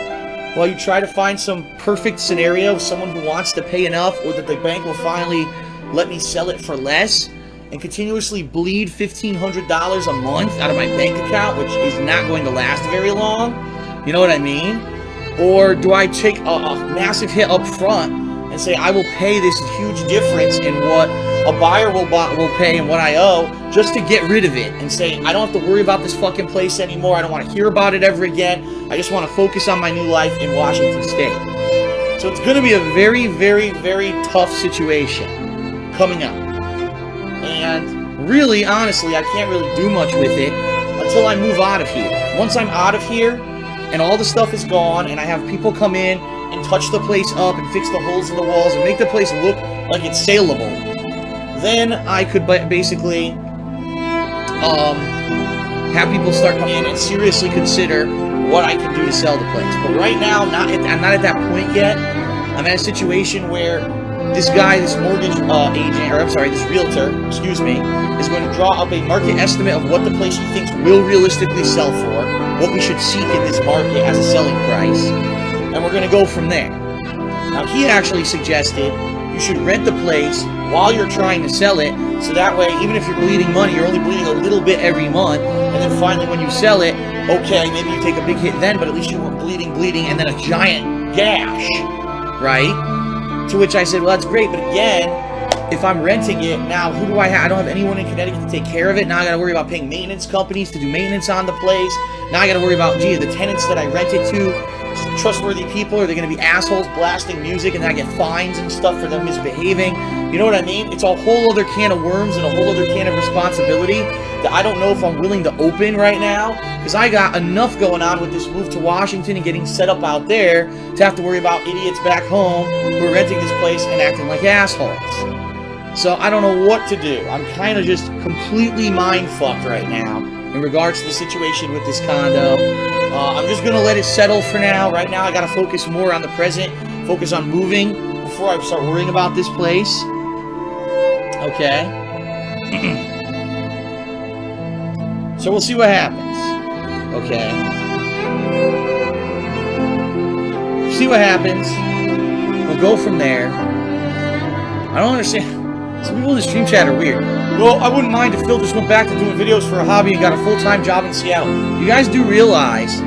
while you try to find some perfect scenario of someone who wants to pay enough, or that the bank will finally let me sell it for less, and continuously bleed $1,500 a month out of my bank account, which is not going to last very long? You know what I mean? Or do I take a massive hit up front and and say, I will pay this huge difference in what a buyer will pay and what I owe just to get rid of it and say, I don't have to worry about this fucking place anymore. I don't want to hear about it ever again. I just want to focus on my new life in Washington State. So it's going to be a very, very, very tough situation coming up. And really, honestly, I can't really do much with it until I move out of here. Once I'm out of here and all the stuff is gone and I have people come in and touch the place up and fix the holes in the walls and make the place look like it's saleable, then I could basically have people start coming in and seriously consider what I can do to sell the place. But right now, I'm not at that point yet. I'm at a situation where this guy, this mortgage agent, or I'm sorry, this realtor, excuse me, is going to draw up a market estimate of what the place he thinks will realistically sell for, what we should seek in this market as a selling price, and we're going to go from there. Now, he actually suggested you should rent the place while you're trying to sell it, so that way, even if you're bleeding money, you're only bleeding a little bit every month, and then finally when you sell it, okay, maybe you take a big hit then, but at least you weren't bleeding, and then a giant gash, right? To which I said, well, that's great, but again, if I'm renting it, now who do I have? I don't have anyone in Connecticut to take care of it. Now I got to worry about paying maintenance companies to do maintenance on the place. Now I got to worry about, gee, the tenants that I rent it to, trustworthy people? Are they going to be assholes blasting music and then I get fines and stuff for them misbehaving? You know what I mean? It's a whole other can of worms and a whole other can of responsibility that I don't know if I'm willing to open right now, because I got enough going on with this move to Washington and getting set up out there to have to worry about idiots back home who are renting this place and acting like assholes. So I don't know what to do. I'm kind of just completely mind-fucked right now in regards to the situation with this condo. I'm just going to let it settle for now. Right now I got to focus more on the present, focus on moving before I start worrying about this place. Okay. So we'll see what happens. Okay. See what happens. We'll go from there. I don't understand. Some people in the stream chat are weird. Well, I wouldn't mind if Phil just went back to doing videos for a hobby and got a full-time job in Seattle. You guys do realize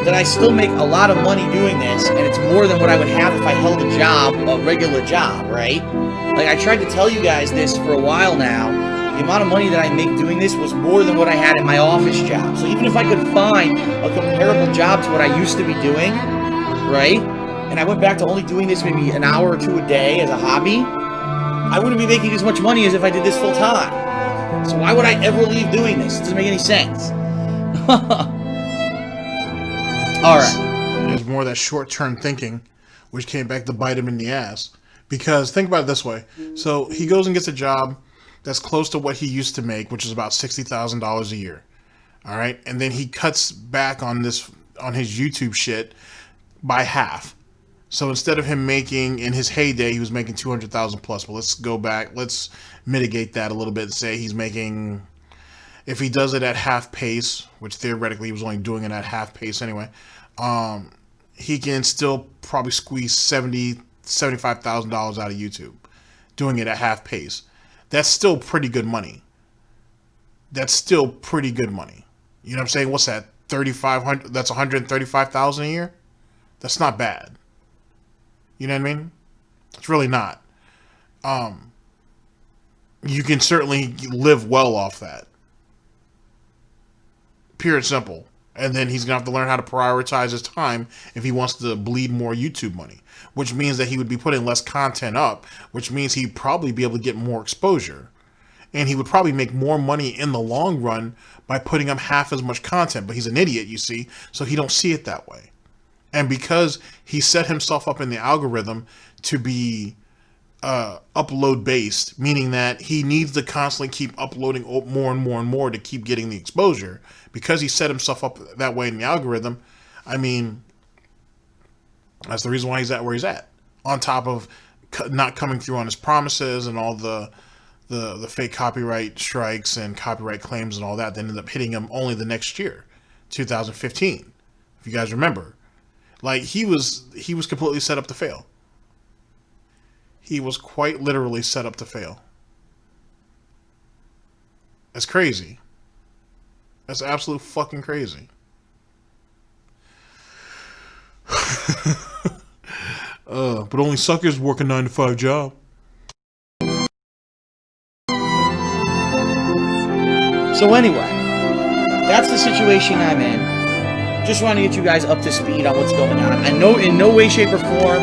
that I still make a lot of money doing this, and it's more than what I would have if I held a job, a regular job, right? Like, I tried to tell you guys this for a while now. The amount of money that I make doing this was more than what I had at my office job. So even if I could find a comparable job to what I used to be doing, right? And I went back to only doing this maybe an hour or two a day as a hobby, I wouldn't be making as much money as if I did this full time. So why would I ever leave doing this? It doesn't make any sense. Alright. There's more of that short-term thinking, which came back to bite him in the ass. Because think about it this way. So he goes and gets a job that's close to what he used to make, which is about $60,000 a year. All right, and then he cuts back on his YouTube shit by half. So instead of him making, in his heyday, he was making 200,000 plus. But let's go back. Let's mitigate that a little bit and say he's making, if he does it at half pace, which theoretically he was only doing it at half pace anyway, he can still probably squeeze $75,000 out of YouTube doing it at half pace. That's still pretty good money. That's still pretty good money. You know what I'm saying? What's that? 3,500? That's 135,000 a year. That's not bad. You know what I mean? It's really not. You can certainly live well off that. Pure and simple. And then he's going to have to learn how to prioritize his time if he wants to bleed more YouTube money, which means that he would be putting less content up, which means he'd probably be able to get more exposure. And he would probably make more money in the long run by putting up half as much content. But he's an idiot, you see, so he don't see it that way. And because he set himself up in the algorithm to be upload based, meaning that he needs to constantly keep uploading more and more and more to keep getting the exposure, because he set himself up that way in the algorithm, I mean, that's the reason why he's at where he's at. On top of not coming through on his promises and all the fake copyright strikes and copyright claims and all that ended up hitting him only the next year, 2015, if you guys remember. Like, he was completely set up to fail. He was quite literally set up to fail. That's crazy. That's absolute fucking crazy. But only suckers work a 9-to-5 job. So anyway, that's the situation I'm in. Just want to get you guys up to speed on what's going on. I know in no way, shape, or form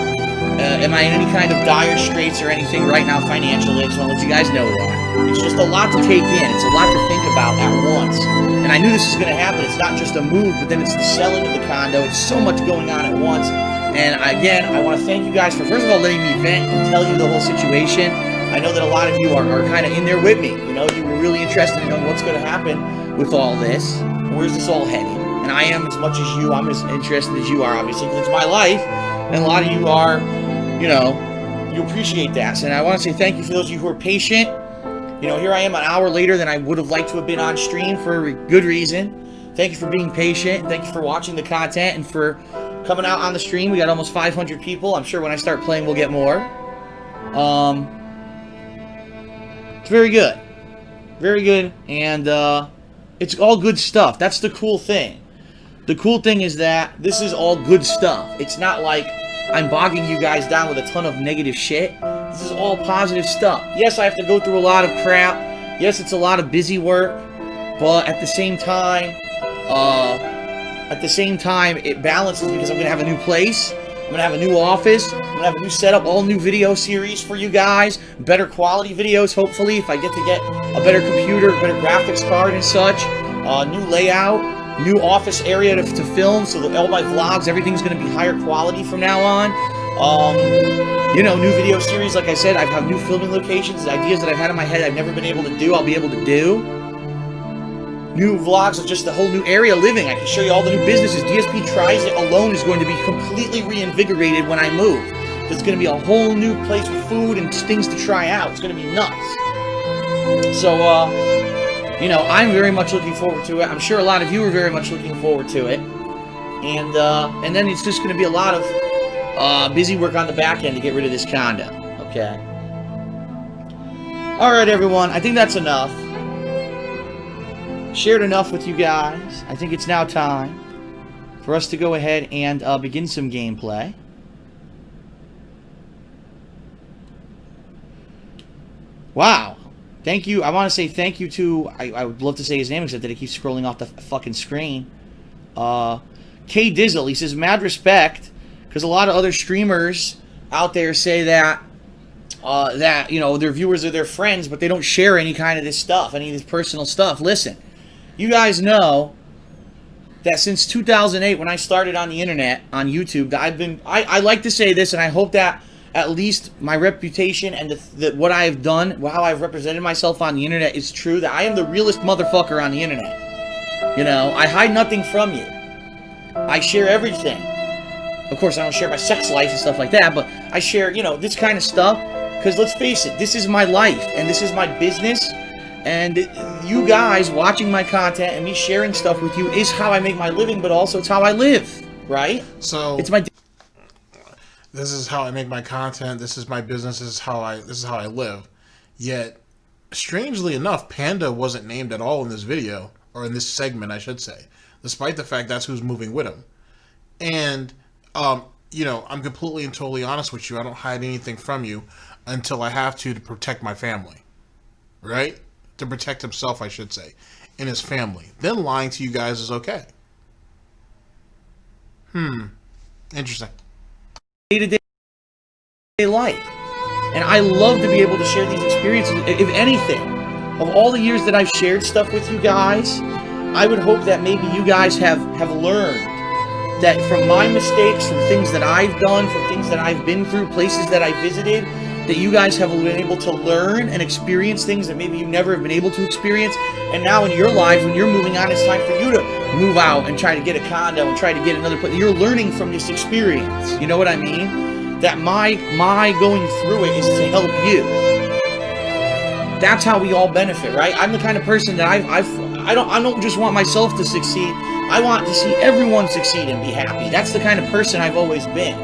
am I in any kind of dire straits or anything right now financially. I just want to let you guys know that. It's just a lot to take in. It's a lot to think about at once. And I knew this was going to happen. It's not just a move, but then it's the selling of the condo. It's so much going on at once. And again, I want to thank you guys for, first of all, letting me vent and tell you the whole situation. I know that a lot of you are kind of in there with me. You know, you were really interested in knowing what's going to happen with all this. Where's this all heading? And I am as much as you. I'm as interested as you are, obviously, because it's my life. And a lot of you are, you know, you appreciate that. And I want to say thank you for those of you who are patient. You know, here I am an hour later than I would have liked to have been on stream for a good reason. Thank you for being patient. Thank you for watching the content and for coming out on the stream. We got almost 500 people. I'm sure when I start playing, we'll get more. It's very good. Very good. And it's all good stuff. That's the cool thing. The cool thing is that this is all good stuff. It's not like I'm bogging you guys down with a ton of negative shit. This is all positive stuff. Yes, I have to go through a lot of crap. Yes, it's a lot of busy work. But at the same time, it balances because I'm going to have a new place. I'm going to have a new office. I'm going to have a new setup, all new video series for you guys. Better quality videos, hopefully, if I get to get a better computer, a better graphics card and such. New layout. New office area to film, so that all my vlogs, everything's going to be higher quality from now on. You know, new video series, like I said, I have new filming locations, ideas that I've had in my head I've never been able to do, I'll be able to do. New vlogs of just the whole new area living. I can show you all the new businesses. DSP Tries It alone is going to be completely reinvigorated when I move. There's going to be a whole new place with food and things to try out. It's going to be nuts. So, you know, I'm very much looking forward to it. I'm sure a lot of you are very much looking forward to it. And then it's just going to be a lot of busy work on the back end to get rid of this condo. Okay. Alright, everyone. I think that's enough. Shared enough with you guys. I think it's now time for us to go ahead and begin some gameplay. Wow. Thank you. I want to say thank you to, I would love to say his name except that it keeps scrolling off the fucking screen. K Dizzle, he says, mad respect, because a lot of other streamers out there say that, you know, their viewers are their friends, but they don't share any kind of this stuff, any of this personal stuff. Listen, you guys know that since 2008, when I started on the internet, on YouTube, that I like to say this, and I hope that at least my reputation and what I have done, how I've represented myself on the internet is true, that I am the realest motherfucker on the internet. You know, I hide nothing from you. I share everything. Of course, I don't share my sex life and stuff like that, but I share, you know, this kind of stuff, because let's face it, this is my life, and this is my business, and you guys watching my content and me sharing stuff with you is how I make my living, but also it's how I live, right? So it's my... This is how I make my content. This is my business. This is how I live. Yet, strangely enough, Panda wasn't named at all in this video, or in this segment, I should say, despite the fact that's who's moving with him. And, you know, I'm completely and totally honest with you. I don't hide anything from you until I have to protect my family, right? To protect himself, I should say, and his family. Then lying to you guys is okay. Interesting. Day-to-day life. And I love to be able to share these experiences. If anything, of all the years that I've shared stuff with you guys, I would hope that maybe you guys have learned that from my mistakes, from things that I've done, from things that I've been through, places that I visited, that you guys have been able to learn and experience things that maybe you never have been able to experience. And now in your lives, when you're moving on, it's time for you to move out and try to get a condo and try to get another place. You're learning from this experience. You know what I mean? That my going through it is to help you. That's how we all benefit, right? I'm the kind of person that I don't just want myself to succeed. I want to see everyone succeed and be happy. That's the kind of person I've always been.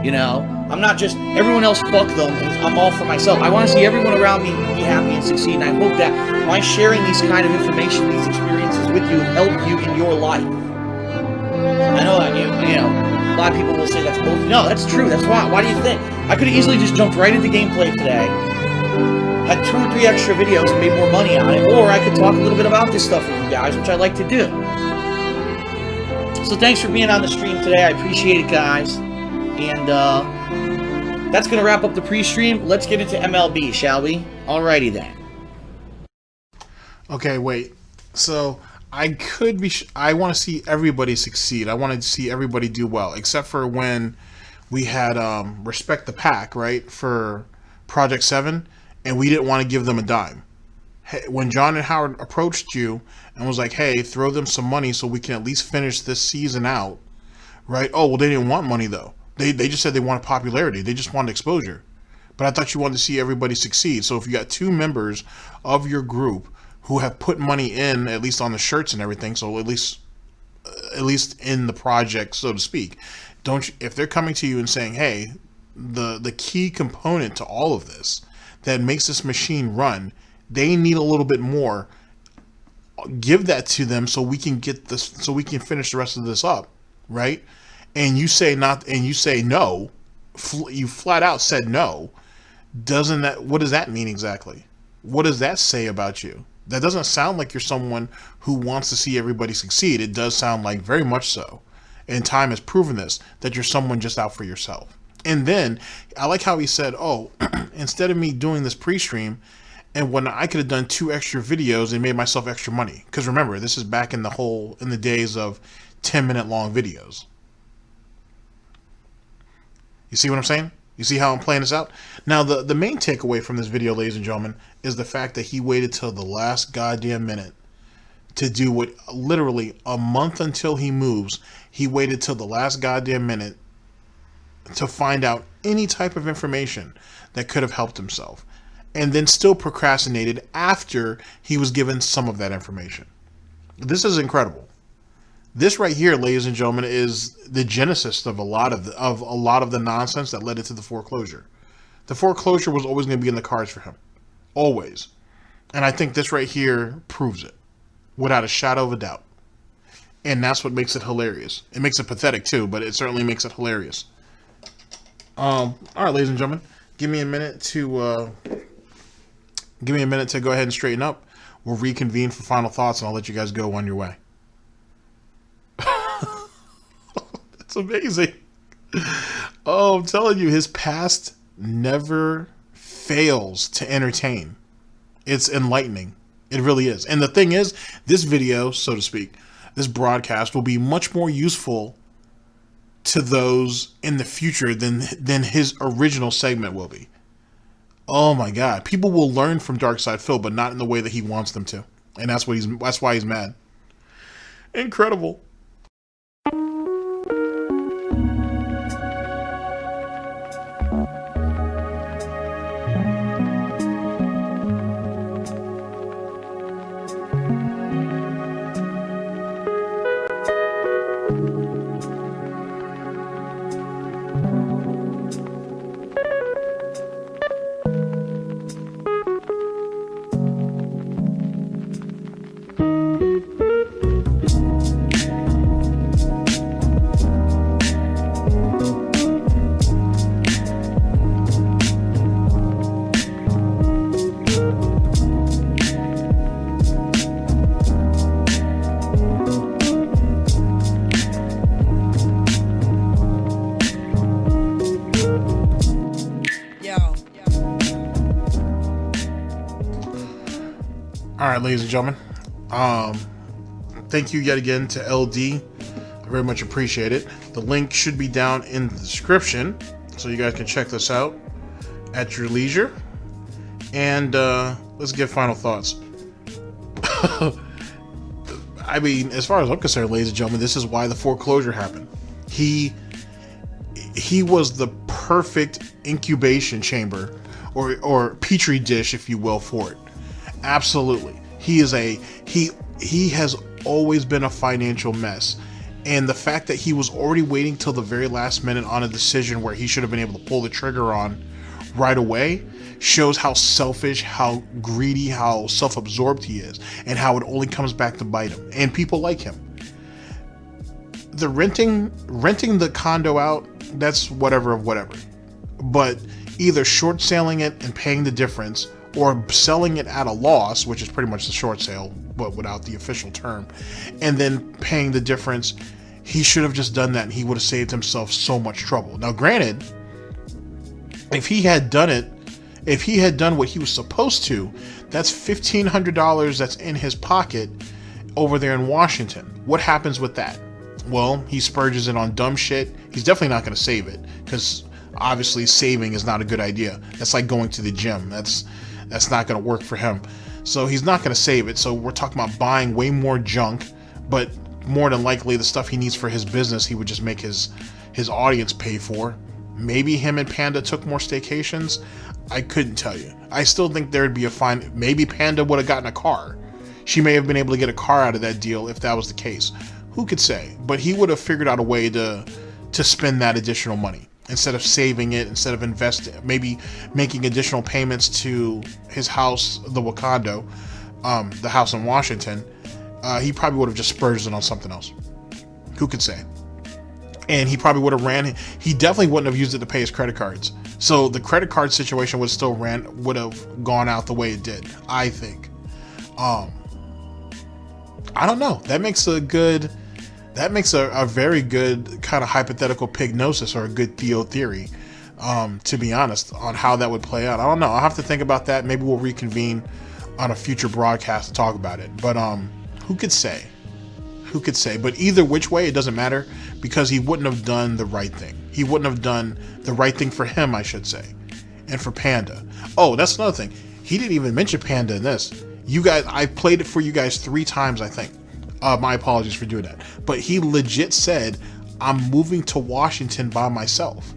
You know, I'm not just everyone else fuck them. I'm all for myself. I want to see everyone around me be happy and succeed. And I hope that by sharing these kind of information, these experiences with you, help you in your life. I know that you know. A lot of people will say that's bullshit. No, that's true. That's why. Why do you think? I could have easily just jumped right into gameplay today, had 2 or 3 extra videos and made more money on it, or I could talk a little bit about this stuff with you guys, which I like to do. So thanks for being on the stream today. I appreciate it, guys. And that's going to wrap up the pre-stream. Let's get into MLB, shall we? Alrighty then. Okay, wait. So I want to see everybody succeed. I want to see everybody do well, except for when we had Respect the Pack, right, for Project 7, and we didn't want to give them a dime. Hey, when John and Howard approached you and was like, hey, throw them some money so we can at least finish this season out, right? Oh, well, they didn't want money, though. They just said they wanted popularity. They just wanted exposure. But I thought you wanted to see everybody succeed. So if you got 2 members of your group who have put money in, at least on the shirts and everything, so at least in the project, so to speak, if they're coming to you and saying, hey, the key component to all of this that makes this machine run, they need a little bit more, give that to them so we can get this, so we can finish the rest of this up, right? And you say no, you flat out said no. What does that mean exactly? What does that say about you? That doesn't sound like you're someone who wants to see everybody succeed. It does sound like very much so. And time has proven this, that you're someone just out for yourself. And then I like how he said, oh, instead of me doing this pre-stream, and when I could have done 2 extra videos and made myself extra money. Because remember, this is back in the days of 10-minute long videos. You see what I'm saying? You see how I'm playing this out? Now, the main takeaway from this video, ladies and gentlemen, is the fact that he waited till the last goddamn minute to do what, literally a month until he moves, he waited till the last goddamn minute to find out any type of information that could have helped himself, and then still procrastinated after he was given some of that information. This is incredible. This right here, ladies and gentlemen, is the genesis of a lot of the nonsense that led into the foreclosure. The foreclosure was always going to be in the cards for him, always, and I think this right here proves it without a shadow of a doubt. And that's what makes it hilarious. It makes it pathetic too, but it certainly makes it hilarious. All right, ladies and gentlemen, give me a minute to go ahead and straighten up. We'll reconvene for final thoughts, and I'll let you guys go on your way. That's amazing. Oh, I'm telling you, his past never fails to entertain. It's enlightening. It really is. And the thing is, this video, so to speak, this broadcast will be much more useful to those in the future than his original segment will be. Oh my God. People will learn from Darksydephil, but not in the way that he wants them to. And that's why he's mad. Incredible. All right, ladies and gentlemen, thank you yet again to LD. I very much appreciate it. The link should be down in the description, so you guys can check this out at your leisure. And let's get final thoughts. I mean, as far as I'm concerned, ladies and gentlemen, this is why the foreclosure happened. He was the perfect incubation chamber, or petri dish, if you will, for it. Absolutely. He has always been a financial mess. And the fact that he was already waiting till the very last minute on a decision where he should have been able to pull the trigger on right away shows how selfish, how greedy, how self-absorbed he is, and how it only comes back to bite him and people like him. the renting the condo out, that's whatever of whatever. But either short selling it and paying the difference, or selling it at a loss, which is pretty much the short sale, but without the official term, and then paying the difference, he should have just done that, and he would have saved himself so much trouble. Now, granted, if he had done what he was supposed to, that's $1,500 that's in his pocket over there in Washington. What happens with that? Well, he spurges it on dumb shit. He's definitely not going to save it, because obviously saving is not a good idea. That's like going to the gym. That's not going to work for him. So he's not going to save it. So we're talking about buying way more junk, but more than likely the stuff he needs for his business, he would just make his audience pay for. Maybe him and Panda took more staycations. I couldn't tell you. I still think there'd be a fine. Maybe Panda would have gotten a car. She may have been able to get a car out of that deal if that was the case. Who could say? But he would have figured out a way to spend that additional money instead of saving it, instead of investing, maybe making additional payments to his house, the Wakando, the house in Washington. He probably would have just spurged it on something else. Who could say? And he probably would have he definitely wouldn't have used it to pay his credit cards. So the credit card situation would have gone out the way it did, I think. I don't know. That makes a very good kind of hypothetical pignosis, or a good Theo theory, to be honest, on how that would play out. I don't know. I'll have to think about that. Maybe we'll reconvene on a future broadcast to talk about it. But who could say? Who could say? But either which way, it doesn't matter, because he wouldn't have done the right thing. He wouldn't have done the right thing for him, I should say, and for Panda. Oh, that's another thing. He didn't even mention Panda in this. You guys, I played it for you guys 3 times, I think. My apologies for doing that. But he legit said, I'm moving to Washington by myself.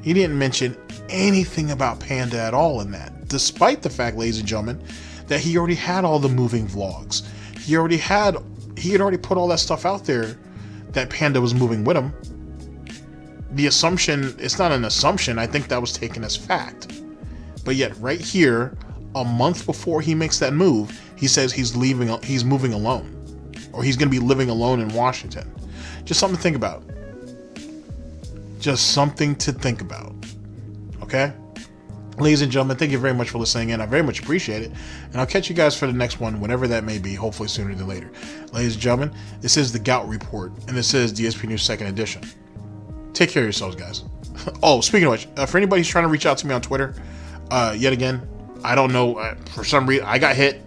He didn't mention anything about Panda at all in that, despite the fact, ladies and gentlemen, that he already had all the moving vlogs. He had already put all that stuff out there that Panda was moving with him. The assumption, it's not an assumption, I think that was taken as fact. But yet right here, a month before he makes that move, he says he's moving alone. Or he's going to be living alone in Washington. Just something to think about. Just something to think about. Okay? Ladies and gentlemen, thank you very much for listening in. I very much appreciate it. And I'll catch you guys for the next one, whenever that may be, hopefully sooner than later. Ladies and gentlemen, this is the Gout Report, and this is DSP News 2nd edition. Take care of yourselves, guys. Oh, speaking of which, for anybody who's trying to reach out to me on Twitter, yet again, I don't know, for some reason, I got hit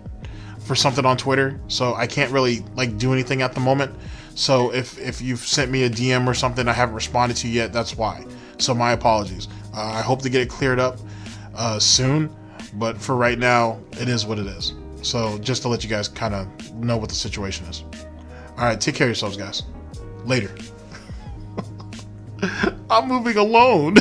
for something on Twitter, so I can't really do anything at the moment. So if you've sent me a DM or something I haven't responded to yet, that's why. So my apologies. I hope to get it cleared up soon, but for right now, it is what it is. So just to let you guys kind of know what the situation is. All right, take care of yourselves, guys. Later. I'm moving alone.